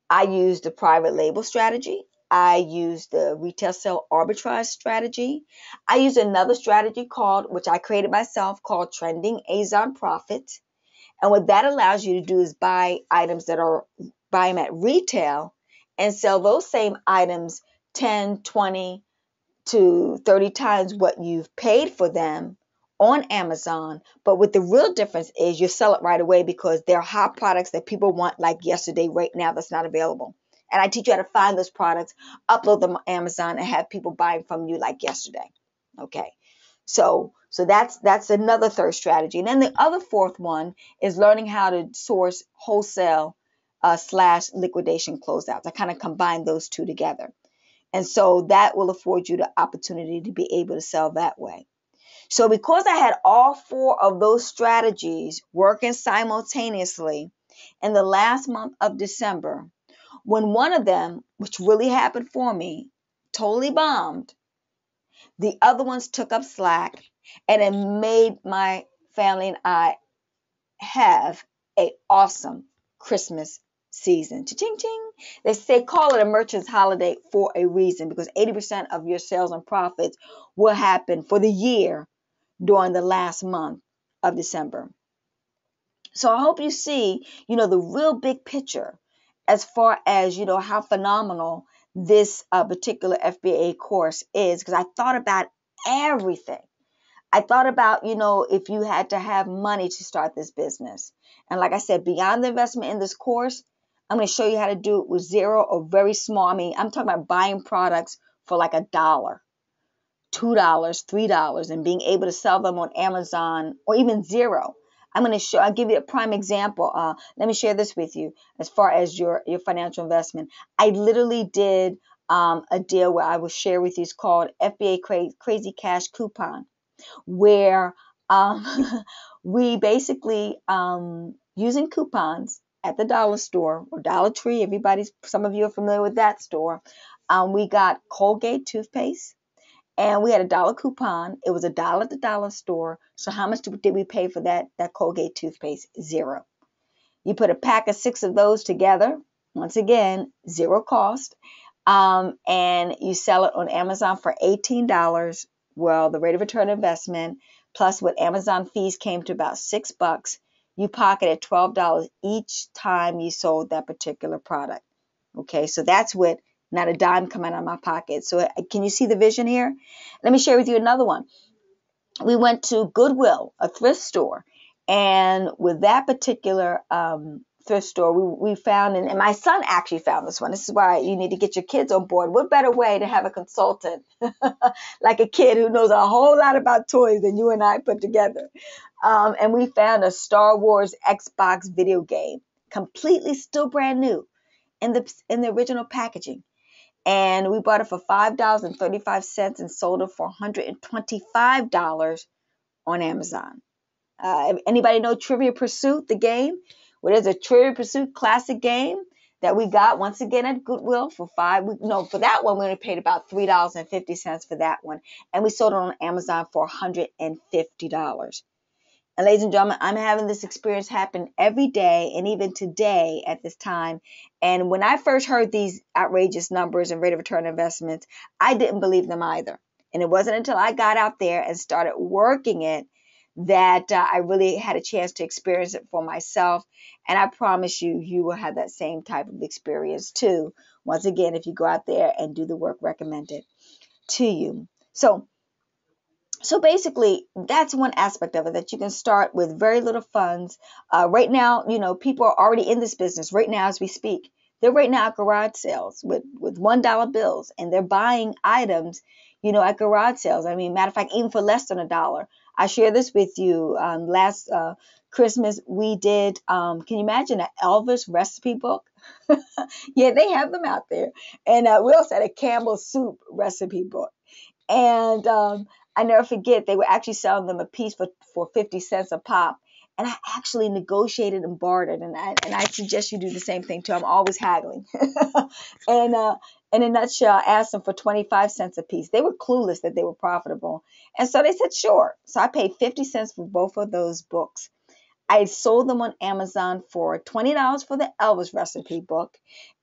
I used the private label strategy. I used the retail sale arbitrage strategy. I used another strategy called, which I created myself, called Trending Azon Profit. And what that allows you to do is buy items buy them at retail and sell those same items 10, 20 to 30 times what you've paid for them on Amazon. But what the real difference is, you sell it right away because they're hot products that people want like yesterday, right now, that's not available. And I teach you how to find those products, upload them on Amazon, and have people buying from you like yesterday. Okay. So that's another third strategy. And then the other fourth one is learning how to source wholesale slash liquidation closeouts. I kind of combine those two together. And so that will afford you the opportunity to be able to sell that way. So because I had all 4 of those strategies working simultaneously in the last month of December, when one of them, which really happened for me, totally bombed, the other ones took up slack, and it made my family and I have a awesome Christmas season. Cha-ching, ching. They say call it a merchant's holiday for a reason, because 80% of your sales and profits will happen for the year during the last month of December. So I hope you see, the real big picture as far as, how phenomenal this particular FBA course is, because I thought about everything. I thought about, if you had to have money to start this business. And like I said, beyond the investment in this course, I'm going to show you how to do it with zero or very small. I mean, I'm talking about buying products for like $1, $2, $3, and being able to sell them on Amazon or even zero. I'll give you a prime example. Let me share this with you as far as your financial investment. I literally did a deal where I will share with you. It's called FBA Crazy Cash Coupon, where we basically using coupons at the dollar store or Dollar Tree. Some of you are familiar with that store. We got Colgate toothpaste, and we had $1 coupon. It was $1 at the dollar store. So how much did we pay for that Colgate toothpaste? Zero. You put a pack of 6 of those together. Once again, zero cost. And you sell it on Amazon for $18. Well, the rate of return investment plus what Amazon fees came to about $6. You pocketed $12 each time you sold that particular product. Okay, so that's what, not a dime coming out of my pocket. So can you see the vision here? Let me share with you another one. We went to Goodwill, a thrift store, and with that particular thrift store, we found, and my son actually found this one. This is why you need to get your kids on board. What better way to have a consultant like a kid who knows a whole lot about toys than you and I put together? And we found a Star Wars Xbox video game, completely still brand new in the original packaging. And we bought it for $5.35 and sold it for $125 on Amazon. Anybody know Trivia Pursuit, the game? Well, there's a Trivia Pursuit classic game that we got once again at Goodwill for for that one we only paid about $3.50 for that one, and we sold it on Amazon for $150. And ladies and gentlemen, I'm having this experience happen every day, and even today at this time. And when I first heard these outrageous numbers and rate of return investments, I didn't believe them either. And it wasn't until I got out there and started working it that I really had a chance to experience it for myself. And I promise you, you will have that same type of experience too. Once again, if you go out there and do the work recommended to you. So basically, that's one aspect of it, that you can start with very little funds. Right now, people are already in this business right now as we speak. They're right now at garage sales with $1 bills, and they're buying items, at garage sales. I mean, matter of fact, even for less than $1. I share this with you. Last Christmas, we did, can you imagine an Elvis recipe book? Yeah, they have them out there. And we also had a Campbell soup recipe book. And I never forget, they were actually selling them a piece for 50 cents a pop. And I actually negotiated and bartered, and I suggest you do the same thing too. I'm always haggling. And in a nutshell, I asked them for 25 cents a piece. They were clueless that they were profitable. And so they said, sure. So I paid 50 cents for both of those books. I sold them on Amazon for $20 for the Elvis recipe book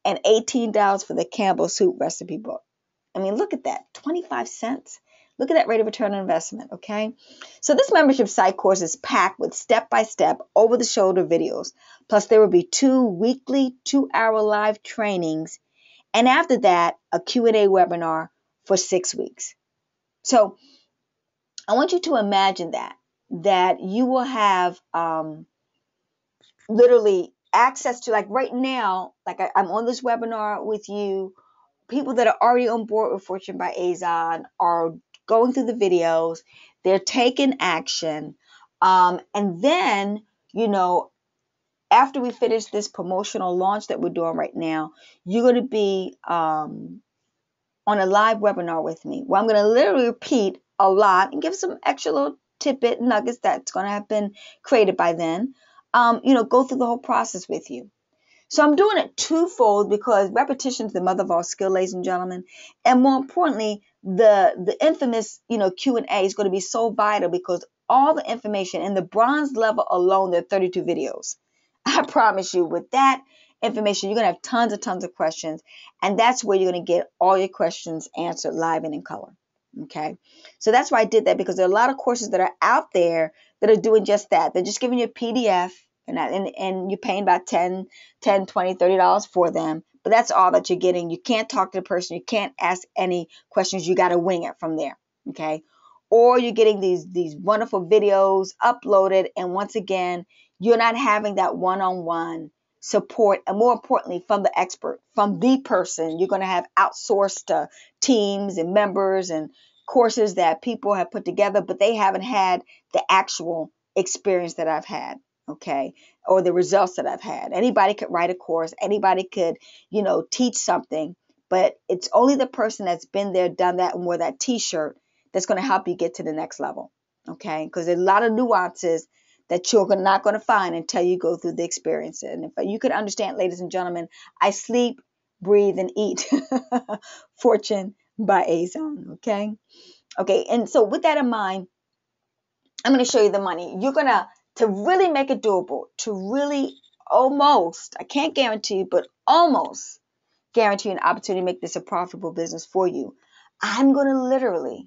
and $18 for the Campbell soup recipe book. I mean, look at that, 25 cents. Look at that rate of return on investment, okay? So this membership site course is packed with step-by-step, over-the-shoulder videos. Plus, there will be 2 weekly 2-hour live trainings. And after that, a Q&A webinar for 6 weeks. So I want you to imagine that you will have literally access to, like right now, like I'm on this webinar with you. People that are already on board with Fortune by Azon are going through the videos. They're taking action. And then, you know, after we finish this promotional launch that we're doing right now, you're going to be on a live webinar with me where I'm going to literally repeat a lot and give some extra little tidbit nuggets that's going to have been created by then. You know, go through the whole process with you. So I'm doing it twofold because repetition is the mother of all skill, ladies and gentlemen. And more importantly, the infamous, you know, Q&A is going to be so vital because all the information in the bronze level alone, there are 32 videos. I promise you, with that information, you're going to have tons of questions. And that's where you're going to get all your questions answered live and in color. Okay. So that's why I did that, because there are a lot of courses that are out there that are doing just that. They're just giving you a PDF and you're paying about $10, $20, $30 for them. But that's all that you're getting. You can't talk to the person. You can't ask any questions. You got to wing it from there. Okay. Or you're getting these wonderful videos uploaded. And once again, you're not having that one-on-one support. And more importantly, from the expert, from the person. You're going to have outsourced teams and members and courses that people have put together, but they haven't had the actual experience that I've had. Okay. Or the results that I've had. Anybody could write a course. Anybody could, you know, teach something, but it's only the person that's been there, done that, and wore that t-shirt that's going to help you get to the next level. Okay. Because there's a lot of nuances that you're not going to find until you go through the experience. And if you could understand, ladies and gentlemen, I sleep, breathe, and eat Fortune by Azon. Okay. Okay. And so with that in mind, I'm going to show you the money. You're going to really make it doable, to really almost, I can't guarantee, but almost guarantee an opportunity to make this a profitable business for you. I'm going to literally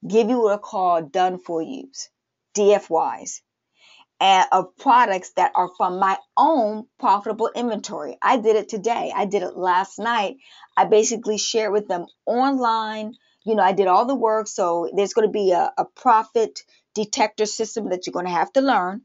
give you what are called done for yous, DFYs, of products that are from my own profitable inventory. I did it today. I did it last night. I basically shared with them online. You know, I did all the work. So there's going to be a profit detector system that you're going to have to learn.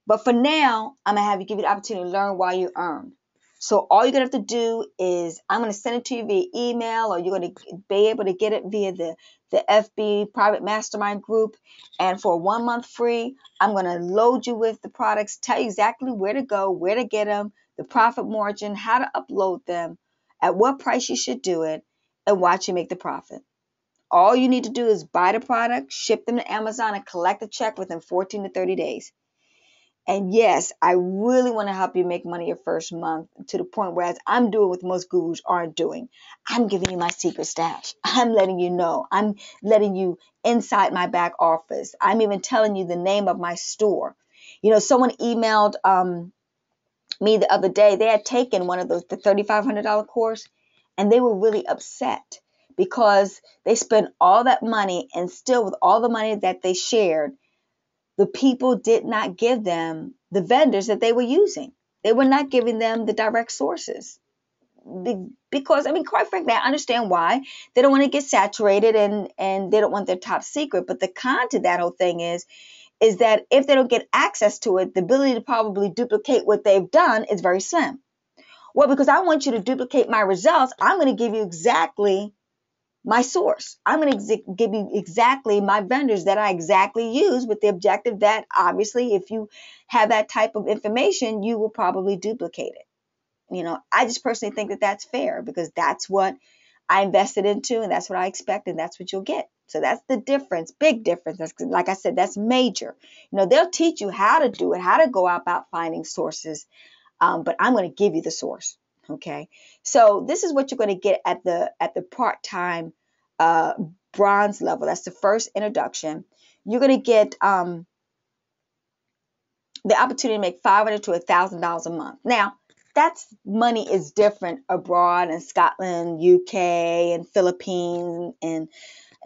But for now, I'm going to have you give you the opportunity to learn while you earn. So all you're going to have to do is I'm going to send it to you via email, or you're going to be able to get it via the FB Private Mastermind group. And for 1 month free, I'm going to load you with the products, tell you exactly where to go, where to get them, the profit margin, how to upload them, at what price you should do it, and watch you make the profit. All you need to do is buy the product, ship them to Amazon, and collect the check within 14 to 30 days. And yes, I really want to help you make money your first month, to the point where, as I'm doing what most gurus aren't doing, I'm giving you my secret stash. I'm letting you know. I'm letting you inside my back office. I'm even telling you the name of my store. You know, someone emailed me the other day. They had taken one of those, the $3,500 course, and they were really upset because they spent all that money, and still with all the money that they shared, the people did not give them the vendors that they were using. They were not giving them the direct sources. Because, I mean, quite frankly, I understand why. They don't want to get saturated, and they don't want their top secret. But the con to that whole thing is that if they don't get access to it, the ability to probably duplicate what they've done is very slim. Well, because I want you to duplicate my results, I'm going to give you exactly my source. I'm going to give you exactly my vendors that I exactly use, with the objective that, obviously, if you have that type of information, you will probably duplicate it. You know, I just personally think that that's fair, because that's what I invested into, and that's what I expect, and that's what you'll get. So that's the difference, big difference. That's, like I said, that's major. They'll teach you how to do it, how to go about finding sources, but I'm going to give you the source. Okay, so this is what you're going to get at the part-time bronze level. That's the first introduction. You're going to get the opportunity to make $500 to $1,000 a month. Now, that's money is different abroad in Scotland, UK, and Philippines, and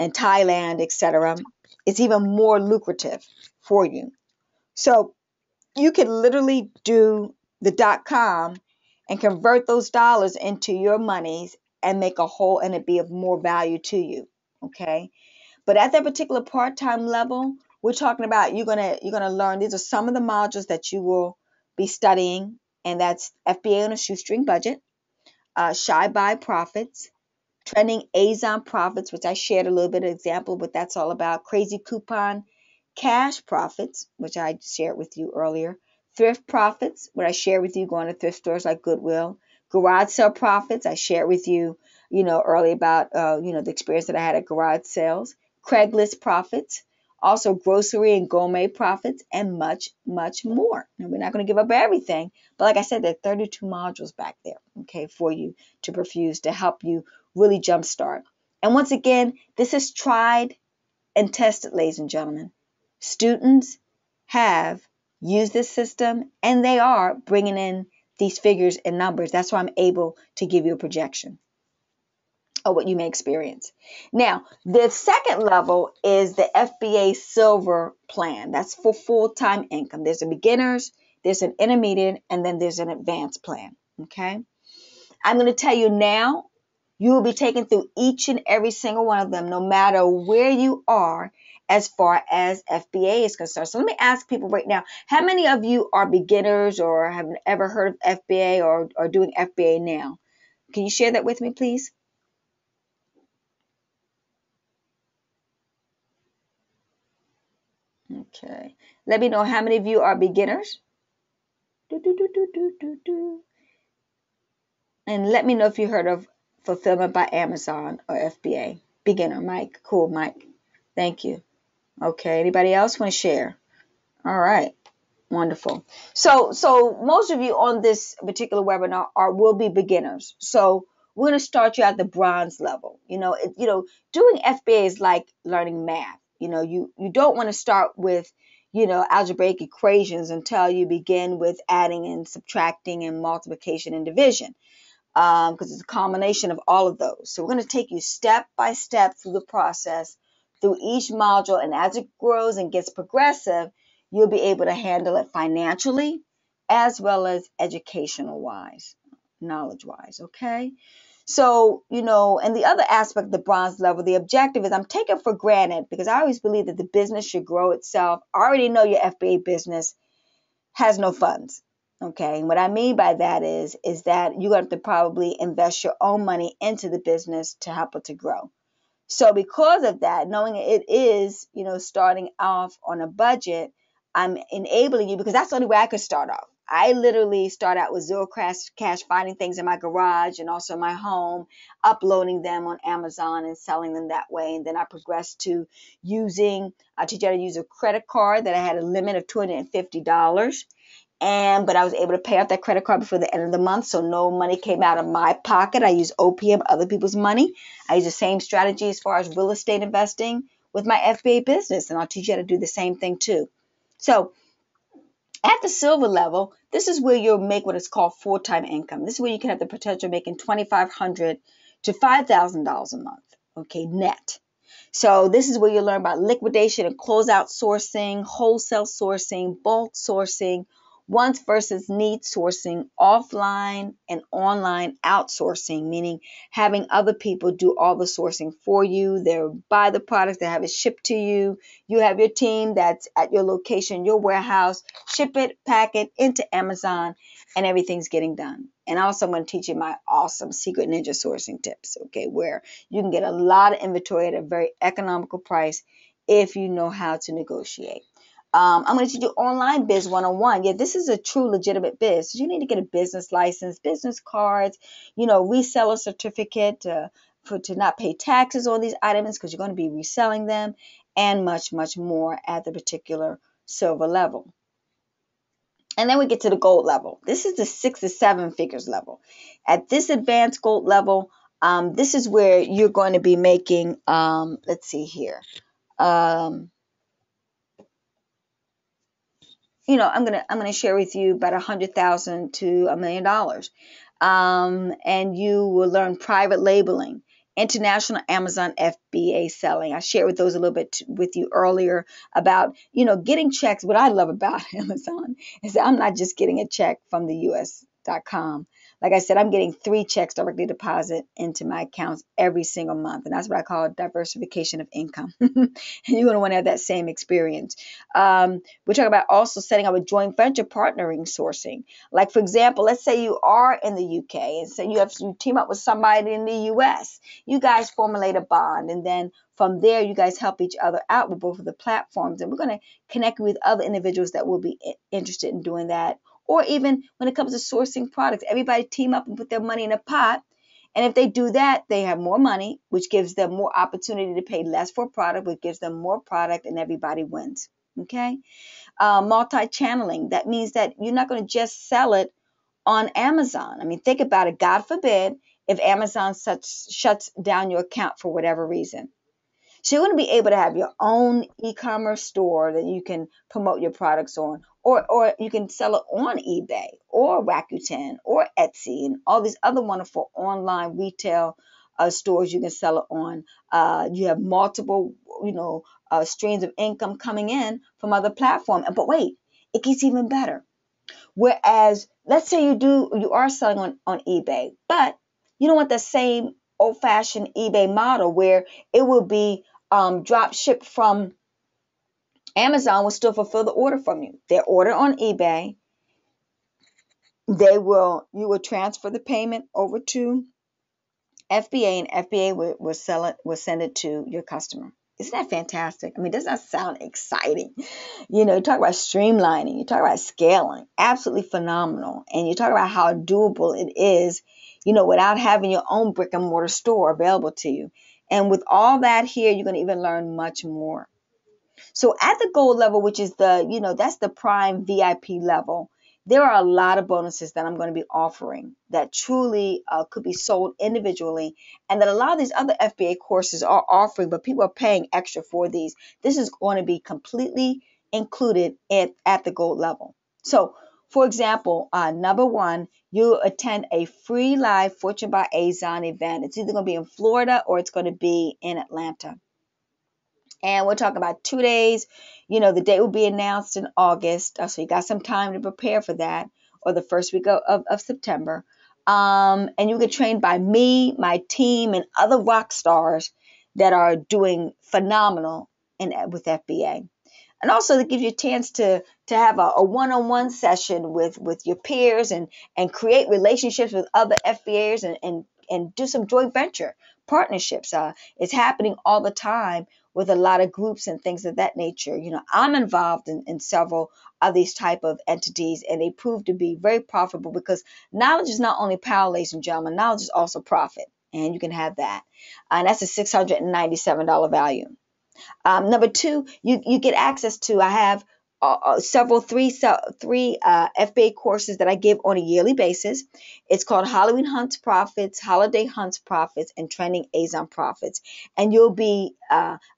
Thailand, etc. It's even more lucrative for you. So you can literally do the .com and convert those dollars into your monies and make a whole, and it be of more value to you. Okay. But at that particular part-time level, we're talking about you're gonna learn. These are some of the modules that you will be studying, and that's FBA on a shoestring budget, Shy Buy Profits, Trending Amazon Profits, which I shared a little bit of example, but that's all about Crazy Coupon Cash Profits, which I shared with you earlier, Thrift Profits, what I shared with you going to thrift stores like Goodwill, Garage Sale Profits, I shared with you, earlier about, the experience that I had at garage sales, Craigslist Profits, also grocery and gourmet profits, and much, much more. And we're not going to give up everything, but like I said, there are 32 modules back there, okay, for you to perfuse to help you really jumpstart. And once again, this is tried and tested, ladies and gentlemen. Students have used this system, and they are bringing in these figures and numbers. That's why I'm able to give you a projection of what you may experience. Now, the second level is the FBA Silver Plan. That's for full-time income. There's a beginners, there's an intermediate, and then there's an advanced plan. Okay? I'm going to tell you now, you will be taken through each and every single one of them, no matter where you are as far as FBA is concerned. So let me ask people right now, how many of you are beginners or have ever heard of FBA or are doing FBA now? Can you share that with me, please? Okay. Let me know how many of you are beginners. And let me know if you heard of Fulfillment by Amazon or FBA. Beginner, Mike. Cool, Mike. Thank you. Okay. Anybody else want to share? All right. Wonderful. So most of you on this particular webinar will be beginners. So we're going to start you at the bronze level. Doing FBA is like learning math. You don't want to start with, algebraic equations until you begin with adding and subtracting and multiplication and division, because it's a combination of all of those. So we're going to take you step by step through the process, through each module, and as it grows and gets progressive, you'll be able to handle it financially as well as educational wise, knowledge wise. Okay. So, and the other aspect of the bronze level, the objective is I'm taking for granted because I always believe that the business should grow itself. I already know your FBA business has no funds. Okay. And what I mean by that is that you're going to have to probably invest your own money into the business to help it to grow. So because of that, knowing it is, starting off on a budget, I'm enabling you because that's the only way I could start off. I literally start out with zero cash, finding things in my garage and also my home, uploading them on Amazon and selling them that way. And then I progressed to I teach you how to use a credit card that I had a limit of $250. But I was able to pay off that credit card before the end of the month, so no money came out of my pocket. I use OPM, other people's money. I use the same strategy as far as real estate investing with my FBA business, and I'll teach you how to do the same thing too. So at the silver level, this is where you'll make what is called full-time income. This is where you can have the potential of making $2,500 to $5,000 a month, okay, net. So this is where you'll learn about liquidation and closeout sourcing, wholesale sourcing, bulk sourcing, wants versus needs sourcing, offline and online outsourcing, meaning having other people do all the sourcing for you. They'll buy the products, they have it shipped to you. You have your team that's at your location, your warehouse, ship it, pack it into Amazon, and everything's getting done. And also I'm going to teach you my awesome secret ninja sourcing tips, okay, where you can get a lot of inventory at a very economical price if you know how to negotiate. I'm going to teach you online biz 101. Yeah, this is a true legitimate biz. So you need to get a business license, business cards, reseller certificate, to not pay taxes on these items because you're going to be reselling them, and much, much more at the particular silver level. And then we get to the gold level. This is the 6 to 7 figures level. At this advanced gold level, this is where you're going to be making, let's see here. I'm gonna share with you about $100,000 to $1 million. And you will learn private labeling, international Amazon FBA selling. I shared with those a little bit with you earlier about, getting checks. What I love about Amazon is that I'm not just getting a check from the US.com. Like I said, I'm getting 3 checks directly deposited into my accounts every single month. And that's what I call diversification of income. And you're going to want to have that same experience. We're talking about also setting up a joint venture partnering sourcing. Like, for example, let's say you are in the UK and say you team up with somebody in the US. You guys formulate a bond, and then from there, you guys help each other out with both of the platforms. And we're going to connect with other individuals that will be interested in doing that. Or even when it comes to sourcing products, everybody team up and put their money in a pot. And if they do that, they have more money, which gives them more opportunity to pay less for a product, which gives them more product, and everybody wins. Okay? Multi-channeling. That means that you're not going to just sell it on Amazon. I mean, think about it. God forbid if Amazon shuts down your account for whatever reason. So you're going to be able to have your own e-commerce store that you can promote your products on, or you can sell it on eBay or Rakuten or Etsy and all these other wonderful online retail stores you can sell it on. You have multiple, streams of income coming in from other platforms. But wait, it gets even better. Whereas, let's say you are selling on eBay, but you don't want the same old-fashioned eBay model where it will be drop shipped from Amazon will still fulfill the order from you. Their order on eBay, you will transfer the payment over to FBA, and FBA will send it to your customer. Isn't that fantastic? I mean, doesn't that sound exciting? You talk about streamlining, you talk about scaling, absolutely phenomenal. And you talk about how doable it is, without having your own brick and mortar store available to you. And with all that here, you're going to even learn much more. So at the gold level, which is that's the prime VIP level, there are a lot of bonuses that I'm going to be offering that truly could be sold individually, and that a lot of these other FBA courses are offering, but people are paying extra for these. This is going to be completely included at the gold level. So, for example, number 1, you attend a free live Fortune by Azon event. It's either going to be in Florida or it's going to be in Atlanta. And we're talking about 2 days. The date will be announced in August. So you got some time to prepare for that, or the first week of September. And you get trained by me, my team, and other rock stars that are doing phenomenal with FBA. And also it gives you a chance to have a one-on-one session with your peers and create relationships with other FBAs and do some joint venture partnerships. It's happening all the time with a lot of groups and things of that nature. I'm involved in several of these type of entities, and they prove to be very profitable because knowledge is not only power, ladies and gentlemen, knowledge is also profit, and you can have that. And that's a $697 value. Number 2, you get access to, I have three FBA courses that I give on a yearly basis. It's called Halloween Hunts Profits, Holiday Hunts Profits, and Trending Azon Profits. And you'll be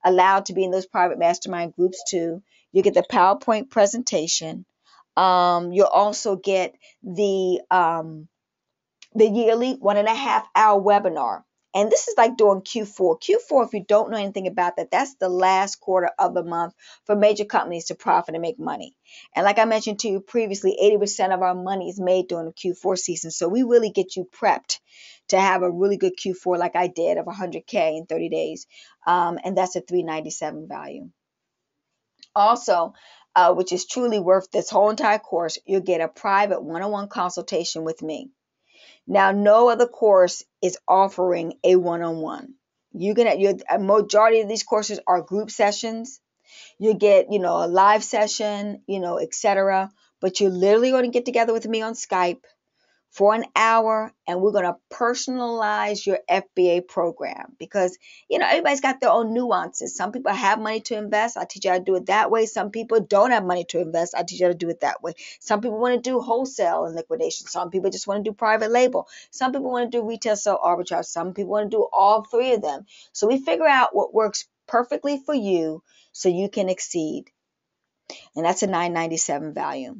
allowed to be in those private mastermind groups too. You get the PowerPoint presentation. You'll also get the yearly 1.5-hour webinar. And this is like doing Q4. Q4, if you don't know anything about that, that's the last quarter of the month for major companies to profit and make money. And like I mentioned to you previously, 80% of our money is made during the Q4 season. So we really get you prepped to have a really good Q4 like I did of 100K in 30 days. And that's a $397 value. Also, which is truly worth this whole entire course, you'll get a private one-on-one consultation with me. Now, no other course is offering a one-on-one. A majority of these courses are group sessions. You get, a live session, etc. But you're literally going to get together with me on Skype for an hour, and we're going to personalize your FBA program because, everybody's got their own nuances. Some people have money to invest. I teach you how to do it that way. Some people don't have money to invest. I teach you how to do it that way. Some people want to do wholesale and liquidation. Some people just want to do private label. Some people want to do retail sale arbitrage. Some people want to do all three of them. So we figure out what works perfectly for you so you can exceed. And that's a $9.97 value.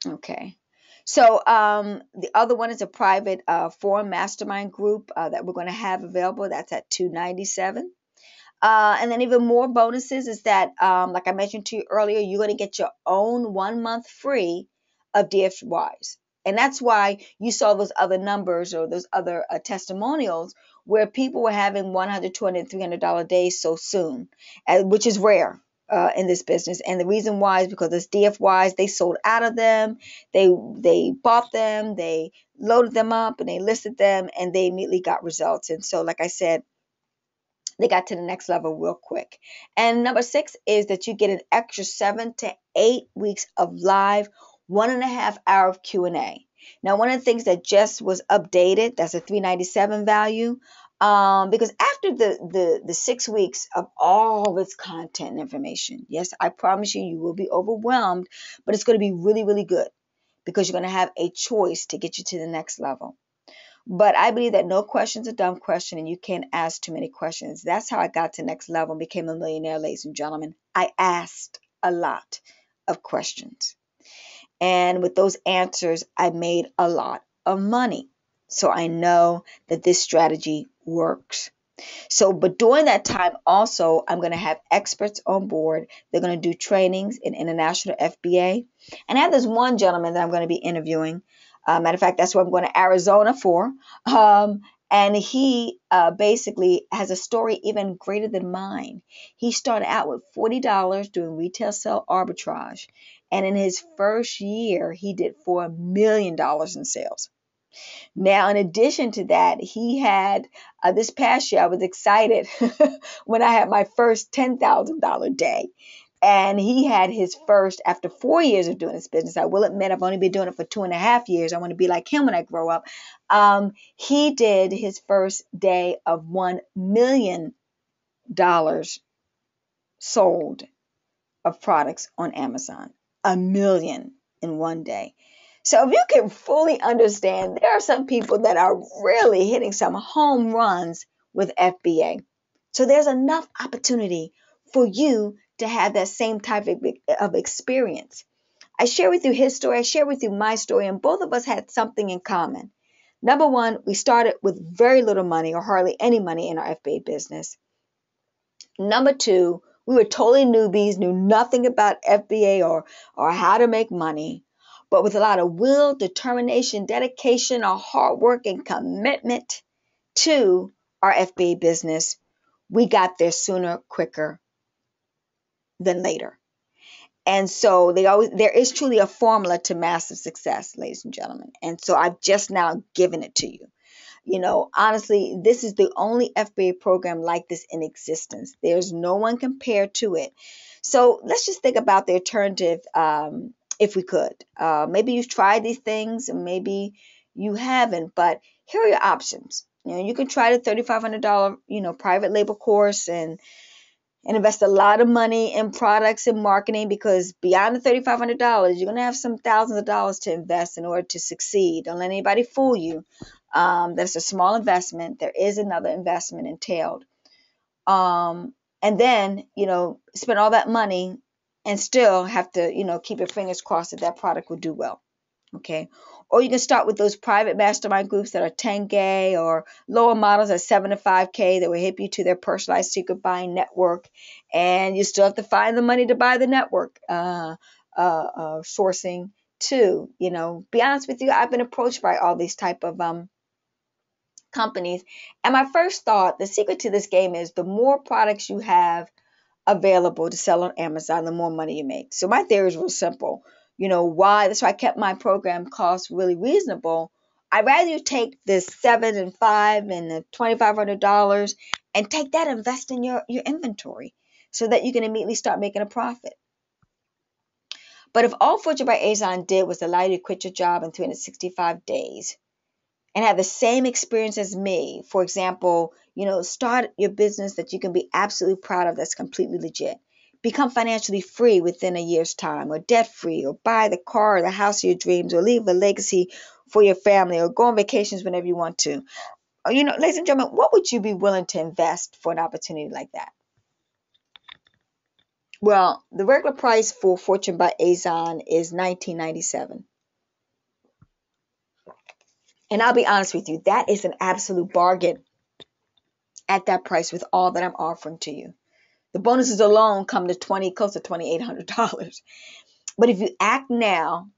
Okay. So the other one is a private forum mastermind group that we're going to have available. That's at $297. And then even more bonuses is that, like I mentioned to you earlier, you're going to get your own 1 month free of DFWise. And that's why you saw those other numbers or those other testimonials where people were having $100, $200, $300 days so soon, which is rare. In this business, and the reason why is because it's DFWise. They sold out of them, they bought them, they loaded them up, and they listed them, and they immediately got results. And so, like I said, they got to the next level real quick. And number 6 is that you get an extra 7 to 8 weeks of live 1.5 hour of Q&A. Now, one of the things that just was updated, that's a $397 value, because after the 6 weeks of all this content and information, yes, I promise you, you will be overwhelmed, but it's going to be really, really good because you're going to have a choice to get you to the next level. But I believe that no question's a dumb question, and you can't ask too many questions. That's how I got to next level and became a millionaire, ladies and gentlemen. I asked a lot of questions. And with those answers, I made a lot of money. So I know that this strategy works. So, but during that time also, I'm going to have experts on board. They're going to do trainings in international FBA. And I have this one gentleman that I'm going to be interviewing. Matter of fact, that's what I'm going to Arizona for. And he basically has a story even greater than mine. He started out with $40 doing retail sale arbitrage. And in his first year, he did $4 million in sales. Now, in addition to that, he had this past year, I was excited when I had my first $10,000 day. And he had his first, after 4 years of doing this business, I will admit I've only been doing it for 2.5 years. I want to be like him when I grow up. He did his first day of $1 million sold of products on Amazon. $1 million in one day. So if you can fully understand, there are some people that are really hitting some home runs with FBA. So there's enough opportunity for you to have that same type of experience. I share with you his story, I share with you my story, and both of us had something in common. Number one, we started with very little money or hardly any money in our FBA business. Number two, we were totally newbies, knew nothing about FBA or how to make money. But with a lot of will, determination, dedication, or hard work and commitment to our FBA business, we got there sooner, quicker than later. And so there is truly a formula to massive success, ladies and gentlemen. And so I've just now given it to you. Honestly, this is the only FBA program like this in existence. There's no one compared to it. So let's just think about the alternative if we could. Maybe you've tried these things and maybe you haven't, but here are your options. You can try the $3,500, private label course and invest a lot of money in products and marketing, because beyond the $3,500, you're going to have some thousands of dollars to invest in order to succeed. Don't let anybody fool you. That's a small investment. There is another investment entailed. And then, spend all that money and still have to, keep your fingers crossed that product will do well. Okay. Or you can start with those private mastermind groups that are 10K or lower models at 7 to 5K that will hit you to their personalized secret buying network. And you still have to find the money to buy the network sourcing too. Be honest with you, I've been approached by all these type of companies. And my first thought, the secret to this game is the more products you have available to sell on Amazon, the more money you make. So my theory is real simple. Why? That's why I kept my program costs really reasonable. I'd rather you take this $7 and $5 and the $2,500 and take that, invest in your inventory so that you can immediately start making a profit. But if all Fortune by Azon did was allow you to quit your job in 365 days and have the same experience as me, for example, start your business that you can be absolutely proud of that's completely legit. Become financially free within a year's time, or debt free, or buy the car or the house of your dreams, or leave a legacy for your family, or go on vacations whenever you want to. Or, ladies and gentlemen, what would you be willing to invest for an opportunity like that? Well, the regular price for Fortune by Azon is $19.97. And I'll be honest with you, that is an absolute bargain at that price with all that I'm offering to you. The bonuses alone come to close to $2,800. But if you act now,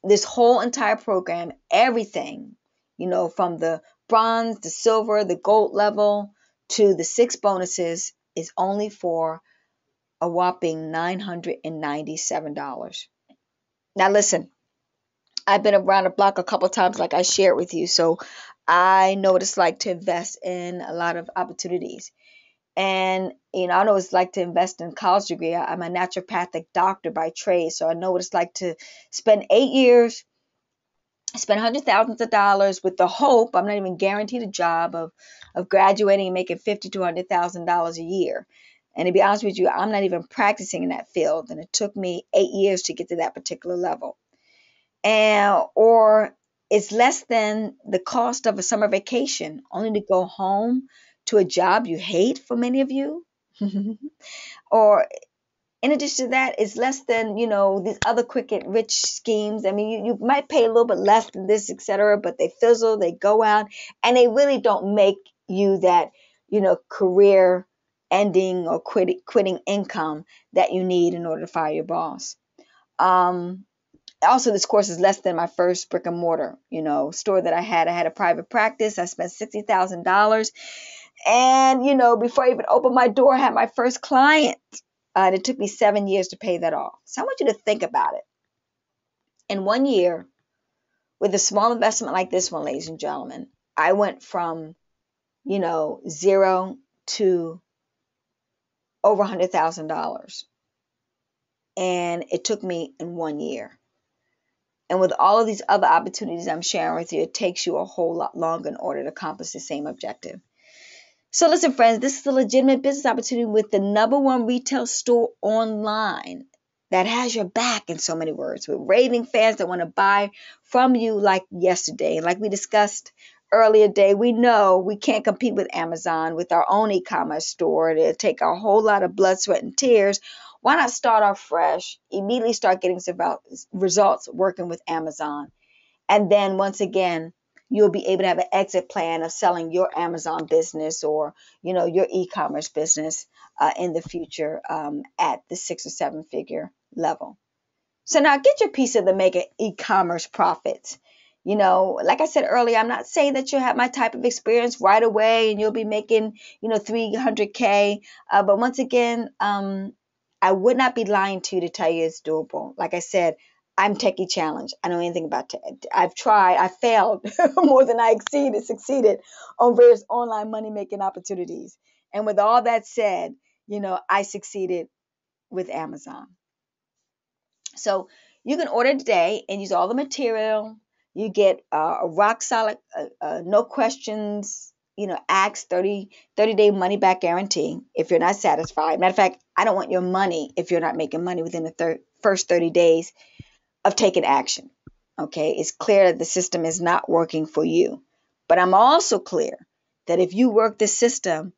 this whole entire program, everything, from the bronze, the silver, the gold level to the 6 bonuses is only for a whopping $997. Now listen, I've been around the block a couple times, like I shared with you, so I know what it's like to invest in a lot of opportunities. And, I know what it's like to invest in a college degree. I'm a naturopathic doctor by trade, so I know what it's like to spend 8 years, spend hundreds of thousands of dollars with the hope, I'm not even guaranteed a job, of graduating and making $50,000 to $100,000 a year. And to be honest with you, I'm not even practicing in that field, and it took me 8 years to get to that particular level. Or it's less than the cost of a summer vacation, only to go home to a job you hate for many of you. Or in addition to that, it's less than, these other quick and rich schemes. I mean, you might pay a little bit less than this, etc., but they fizzle, they go out, and they really don't make you that, career ending or quitting income that you need in order to fire your boss. Also, this course is less than my first brick and mortar, store that I had. I had a private practice. I spent $60,000. And, before I even opened my door, I had my first client. And it took me 7 years to pay that off. So I want you to think about it. In 1 year, with a small investment like this one, ladies and gentlemen, I went from, zero to over $100,000. And it took me in 1 year. And with all of these other opportunities I'm sharing with you, it takes you a whole lot longer in order to accomplish the same objective. So listen, friends, this is a legitimate business opportunity with the #1 retail store online that has your back, in so many words, with raving fans that want to buy from you like yesterday. And like we discussed earlier today, we know we can't compete with Amazon with our own e-commerce store. It'll take a whole lot of blood, sweat, and tears. Why not start off fresh, immediately start getting some results working with Amazon? And then once again, you'll be able to have an exit plan of selling your Amazon business or, your e-commerce business in the future at the 6 or 7 figure level. So now get your piece of the mega e-commerce profits. Like I said earlier, I'm not saying that you'll have my type of experience right away and you'll be making, 300K. But once again, I would not be lying to you to tell you it's doable. Like I said, I'm techie challenged. I know anything about tech. I've tried. I failed more than I succeeded on various online money making opportunities. And with all that said, I succeeded with Amazon. So you can order today and use all the material. You get a rock solid, no questions, ask 30-day money back guarantee if you're not satisfied. Matter of fact, I don't want your money if you're not making money within the first 30 days of taking action. Okay, it's clear that the system is not working for you. But I'm also clear that if you work the system,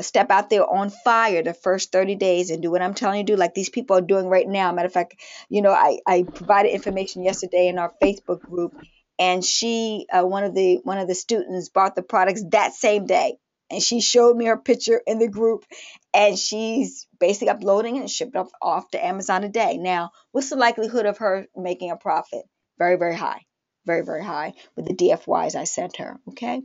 step out there on fire the first 30 days and do what I'm telling you to do, like these people are doing right now. Matter of fact, I provided information yesterday in our Facebook group, and she, one of the students, bought the products that same day. And she showed me her picture in the group, and she's basically uploading it and shipping it off to Amazon today. Now, what's the likelihood of her making a profit? Very, very high. Very, very high with the DFYs I sent her. Okay.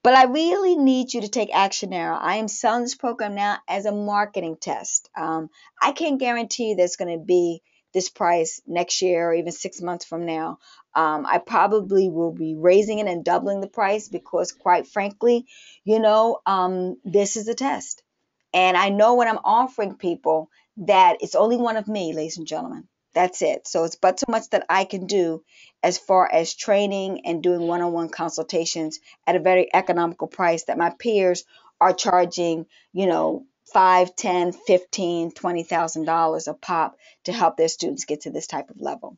But I really need you to take action now. I am selling this program now as a marketing test. I can't guarantee you there's going to be this price next year or even 6 months from now. I probably will be raising it and doubling the price because, quite frankly, this is a test. And I know when I'm offering people that it's only one of me, ladies and gentlemen. That's it. So it's but so much that I can do as far as training and doing one-on-one consultations at a very economical price that my peers are charging, you know, 5, 10, 15, $20,000 a pop to help their students get to this type of level.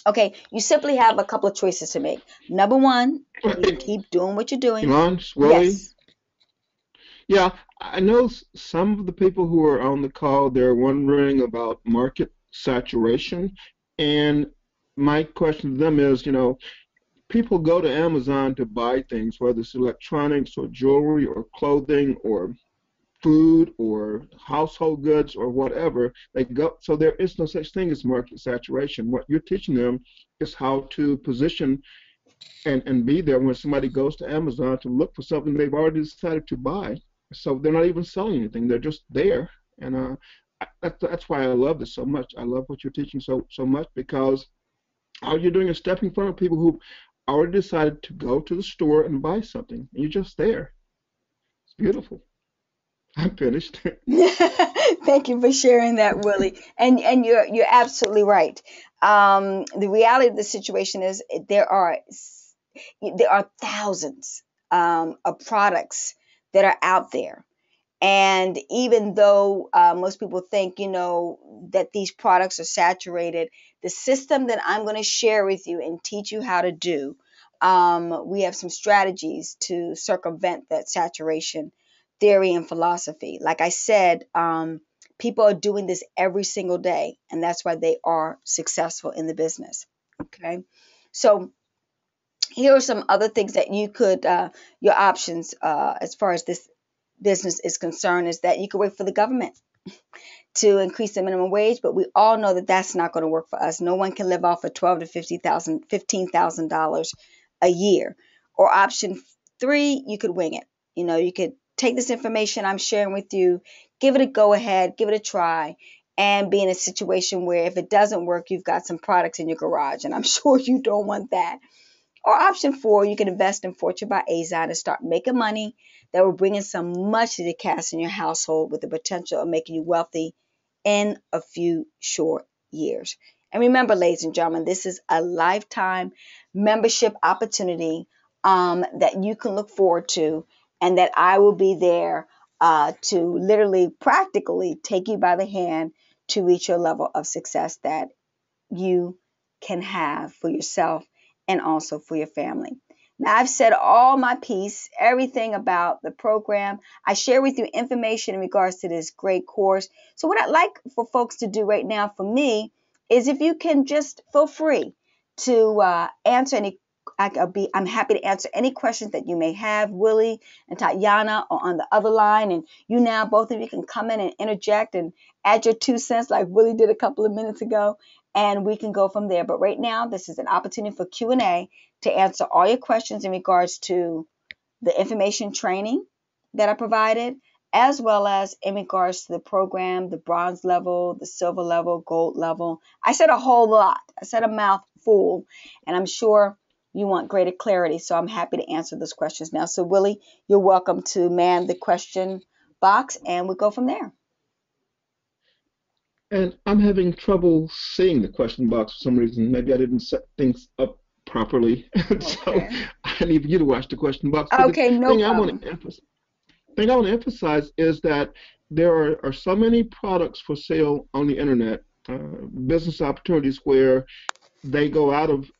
Okay, you simply have a couple of choices to make. Number one, you can keep doing what you're doing. Elon, Willie, Yes. yeah, I know some of the people who are on the call, they're wondering about market saturation. And my question to them is, people go to Amazon to buy things, whether it's electronics or jewelry or clothing or food or household goods or whatever. They go, so there is no such thing as market saturation. What you're teaching them is how to position and be there when somebody goes to Amazon to look for something they've already decided to buy. So they're not even selling anything; they're just there. And that's why I love this so much. I love what you're teaching so much because all you're doing is stepping in front of people who already decided to go to the store and buy something. And you're just there. It's beautiful. I'm finished. Thank you for sharing that, Willie. And you're absolutely right. The reality of the situation is there are thousands of products that are out there. And even though most people think, that these products are saturated, the system that I'm going to share with you and teach you how to do, we have some strategies to circumvent that saturation theory and philosophy. Like I said, people are doing this every single day, and that's why they are successful in the business. Okay. So here are some other things that you could, your options as far as this business is concerned, is that you could wait for the government to increase the minimum wage, but we all know that that's not going to work for us. No one can live off of $12,000 to $15,000 a year. Or option three, you could wing it. You could take this information I'm sharing with you, give it a go ahead, give it a try, and be in a situation where if it doesn't work, you've got some products in your garage, and I'm sure you don't want that. Or option four, you can invest in Fortune by Azon and start making money that will bring in some much needed cash in your household with the potential of making you wealthy in a few short years. And remember, ladies and gentlemen, this is a lifetime membership opportunity that you can look forward to, and that I will be there to literally, practically take you by the hand to reach your level of success that you can have for yourself and also for your family. Now, I've said all my piece, everything about the program. I share with you information in regards to this great course. So what I'd like for folks to do right now for me is, if you can just feel free to answer any, I'm happy to answer any questions that you may have. Willie and Tatiana are on the other line, and you now, both of you, can come in and interject and add your 2 cents like Willie did a couple of minutes ago, and we can go from there. But right now, this is an opportunity for Q&A to answer all your questions in regards to the information training that I provided, as well as in regards to the program, the bronze level, the silver level, gold level. I said a whole lot. I said a mouthful, and I'm sure you want greater clarity, so I'm happy to answer those questions now. So, Willie, you're welcome to man the question box, and we'll go from there. And I'm having trouble seeing the question box for some reason. Maybe I didn't set things up properly. So Okay. I need you to watch the question box. But the Okay, no thing I want problem. to emphasize, is that there are so many products for sale on the internet, business opportunities where they go out of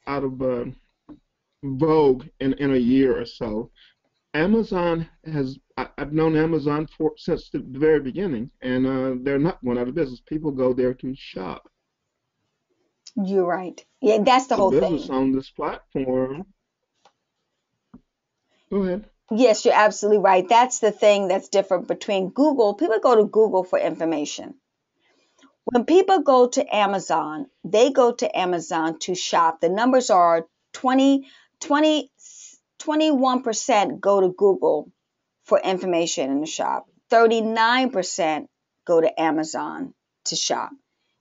vogue in a year or so. Amazon I've known Amazon for since the very beginning, and they're not going out of business. People go there to shop. You're right. Yeah, that's the The whole business thing. on this platform. Go ahead. Yes, you're absolutely right. That's the thing that's different between Google. People go to Google for information. When people go to Amazon, they go to Amazon to shop. The numbers are 20, 20, 21% go to Google for information in the shop. 39% go to Amazon to shop.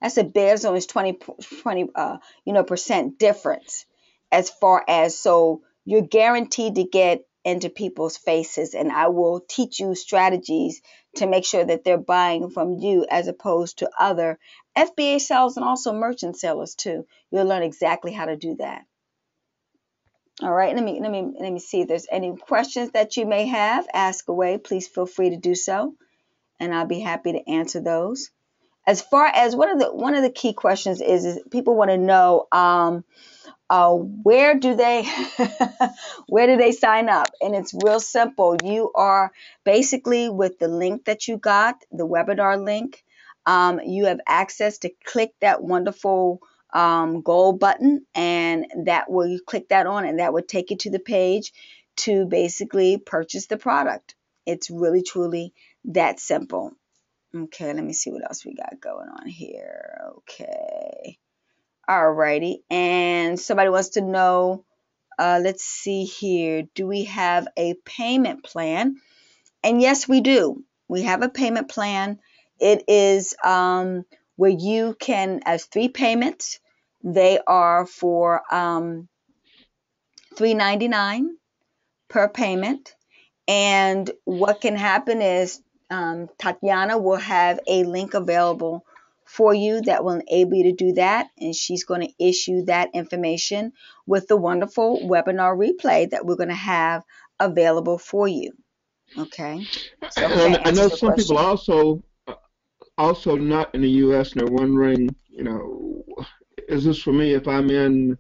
That's a big, there's almost 20% difference as far as, so you're guaranteed to get into people's faces, and I will teach you strategies to make sure that they're buying from you as opposed to other FBA sellers and also merchant sellers too. You'll learn exactly how to do that. All right, let me see if there's any questions that you may have. Ask away. Please feel free to do so, and I'll be happy to answer those. As far as one of the key questions is people want to know where do they where do they sign up? And it's real simple. You are basically with the link that you got, the webinar link. You have access to click that wonderful gold button, and that will you click that on, and that would take you to the page to basically purchase the product. It's really truly that simple. Okay, let me see what else we got going on here. Okay. Alrighty. And somebody wants to know, let's see here. Do we have a payment plan? And yes, we do. We have a payment plan. It is where you can, as 3 payments, they are for $3.99 per payment. And what can happen is Tatiana will have a link available for you that will enable you to do that. And she's going to issue that information with the wonderful webinar replay that we're going to have available for you. Okay. So And I know some people also not in the U.S. and they're wondering, is this for me if I'm in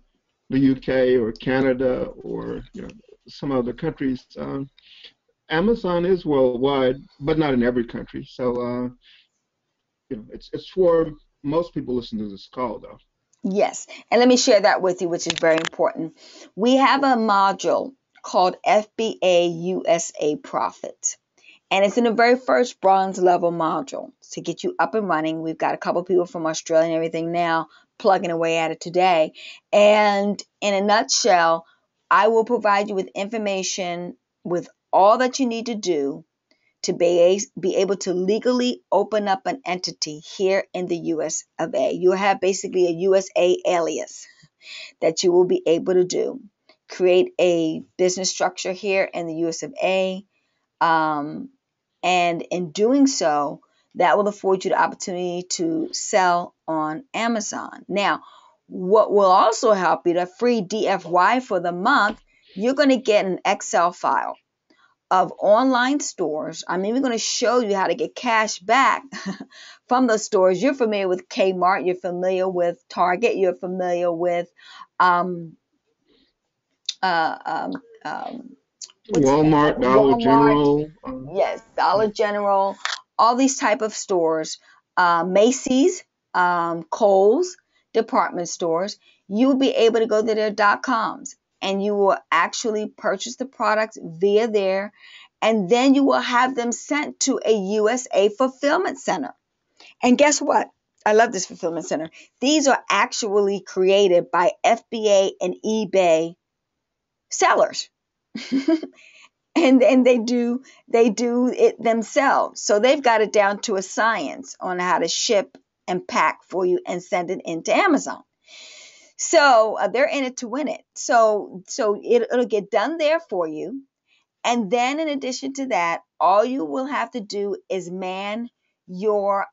the U.K. or Canada or some other countries? Amazon is worldwide, but not in every country. So it's for most people listening to this call, though. Yes, and let me share that with you, which is very important. We have a module called FBA USA Profit. And it's in the very first bronze level module to get you up and running. We've got a couple people from Australia and everything now plugging away at it today. And in a nutshell, I will provide you with information with all that you need to do to be able to legally open up an entity here in the US of A. You have basically a USA alias that you will be able to do. Create a business structure here in the US of A. And in doing so, that will afford you the opportunity to sell on Amazon. Now, what will also help you, the free DFY for the month, you're going to get an Excel file of online stores. I'm even going to show you how to get cash back from the stores. You're familiar with Kmart, you're familiar with Target, you're familiar with Walmart, Dollar General. Yes, Dollar General, all these type of stores, Macy's, Kohl's, department stores. You will be able to go to their .coms and you will actually purchase the products via there, and then you will have them sent to a USA fulfillment center. And guess what? I love this fulfillment center. These are actually created by FBA and eBay sellers. And they do it themselves. So they've got it down to a science on how to ship and pack for you and send it into Amazon. So they're in it to win it. So it'll get done there for you. And then in addition to that, all you will have to do is man your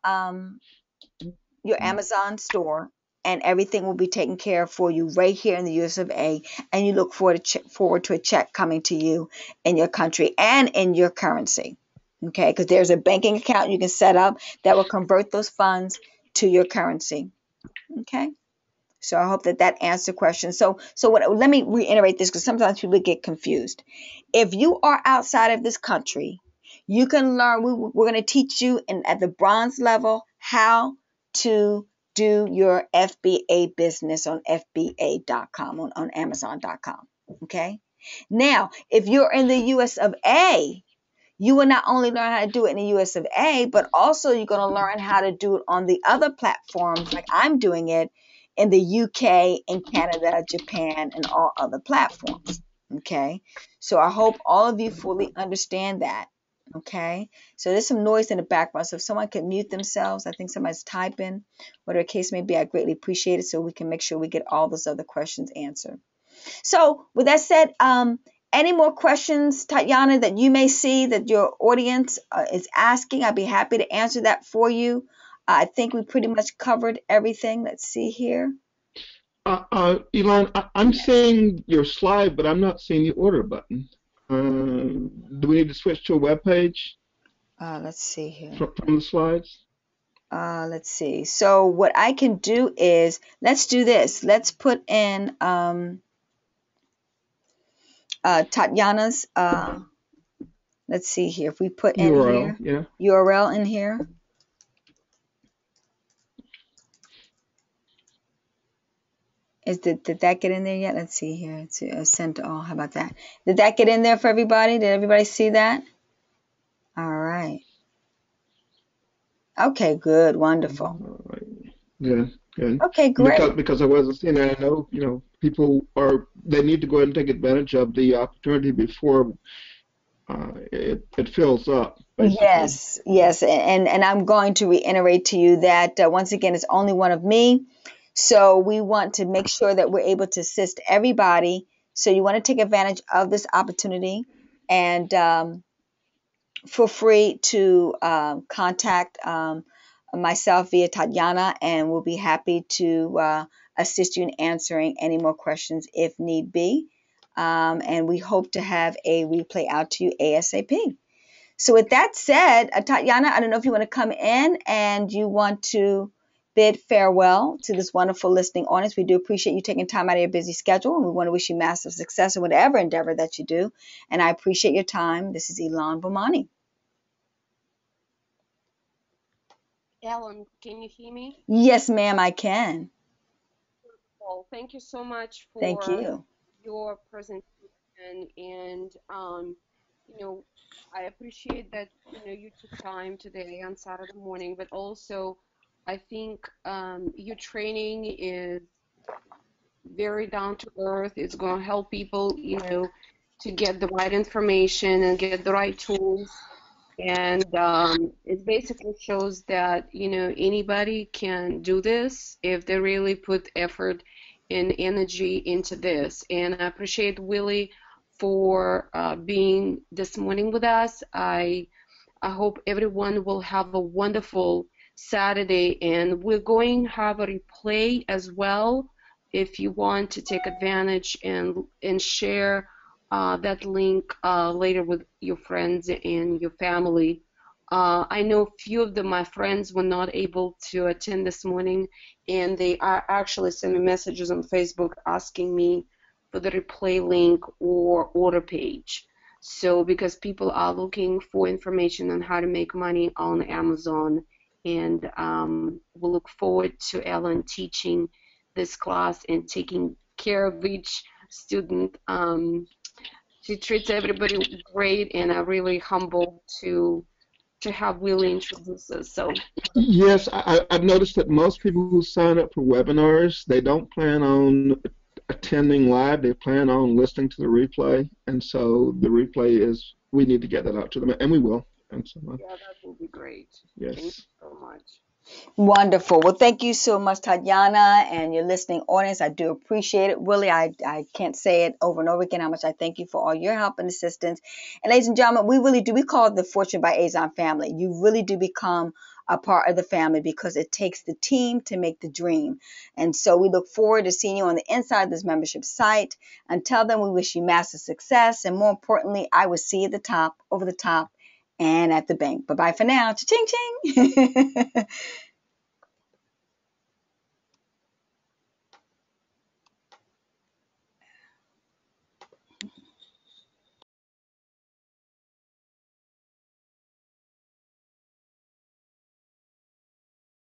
Amazon store, and everything will be taken care of for you right here in the US of A. And you look forward to a check coming to you in your country and in your currency. Okay, because there's a banking account you can set up that will convert those funds to your currency. Okay, so I hope that answers the question. So let me reiterate this, because sometimes people get confused. If you are outside of this country, you can learn. We're going to teach you at the bronze level how to do your FBA business on FBA.com, on Amazon.com. Okay. Now, if you're in the US of A, you will not only learn how to do it in the US of A, but also you're going to learn how to do it on the other platforms, like I'm doing it in the UK and Canada, Japan, and all other platforms. Okay. So I hope all of you fully understand that. Okay. So there's some noise in the background. So if someone can mute themselves, I think somebody's typing, whatever the case may be, I greatly appreciate it, so we can make sure we get all those other questions answered. So with that said, Any more questions, Tatiana, that you may see that your audience is asking? I'd be happy to answer that for you. I think we pretty much covered everything. Let's see here. Elon, I'm seeing your slide, but I'm not seeing the order button. Do we need to switch to a web page Let's see here. from the slides? Let's see. So what I can do is, let's do this. Let's put in Tatiana's, let's see here. If we put in URL, here, yeah. URL in here. Did that get in there yet? Let's see here. It's sent to all. How about that? Did that get in there for everybody? Did everybody see that? All right. Okay, good. Wonderful. All right. Good. Okay, great. Because I wasn't seeing that, I know, people they need to go ahead and take advantage of the opportunity before it fills up, basically. Yes. And I'm going to reiterate to you that once again, it's only one of me. So we want to make sure that we're able to assist everybody. So you want to take advantage of this opportunity, and feel free to contact myself via Tatiana, and we'll be happy to assist you in answering any more questions if need be. And we hope to have a replay out to you ASAP. So with that said, Tatiana, I don't know if you want to come in and you want to bid farewell to this wonderful listening audience. We do appreciate you taking time out of your busy schedule, and we want to wish you massive success in whatever endeavor that you do. And I appreciate your time. This is Ilan Bomani. Ellen, can you hear me? Yes, ma'am, I can. Well, thank you so much for Thank you. Your presentation, and I appreciate that you took time today on Saturday morning, but also I think your training is very down to earth. It's going to help people, to get the right information and get the right tools. And it basically shows that, anybody can do this if they really put effort and energy into this. And I appreciate Willie for being this morning with us. I hope everyone will have a wonderful Saturday, and we're going to have a replay as well if you want to take advantage and share that link later with your friends and your family. I know a few of my friends were not able to attend this morning, and they are actually sending messages on Facebook asking me for the replay link or order page. So because people are looking for information on how to make money on Amazon, and we'll look forward to Ellen teaching this class and taking care of each student. She treats everybody great, and I'm really humbled to have Willie introduce us. So Yes, I've noticed that most people who sign up for webinars, they don't plan on attending live. They plan on listening to the replay, and so the replay is, we need to get that out to them, and we will. And so, yeah, that will be great. yes. Thank you so much. Wonderful. Well, thank you so much, Tatiana, and your listening audience. I do appreciate it. Willie, I can't say it over and over again how much I thank you for all your help and assistance. And ladies and gentlemen, we call it the Fortune by Azon family. You really do become a part of the family because it takes the team to make the dream. And so we look forward to seeing you on the inside of this membership site. Until then, we wish you massive success. And more importantly, I will see you at the top, over the top, and at the bank. Bye-bye for now. Cha-ching, ching.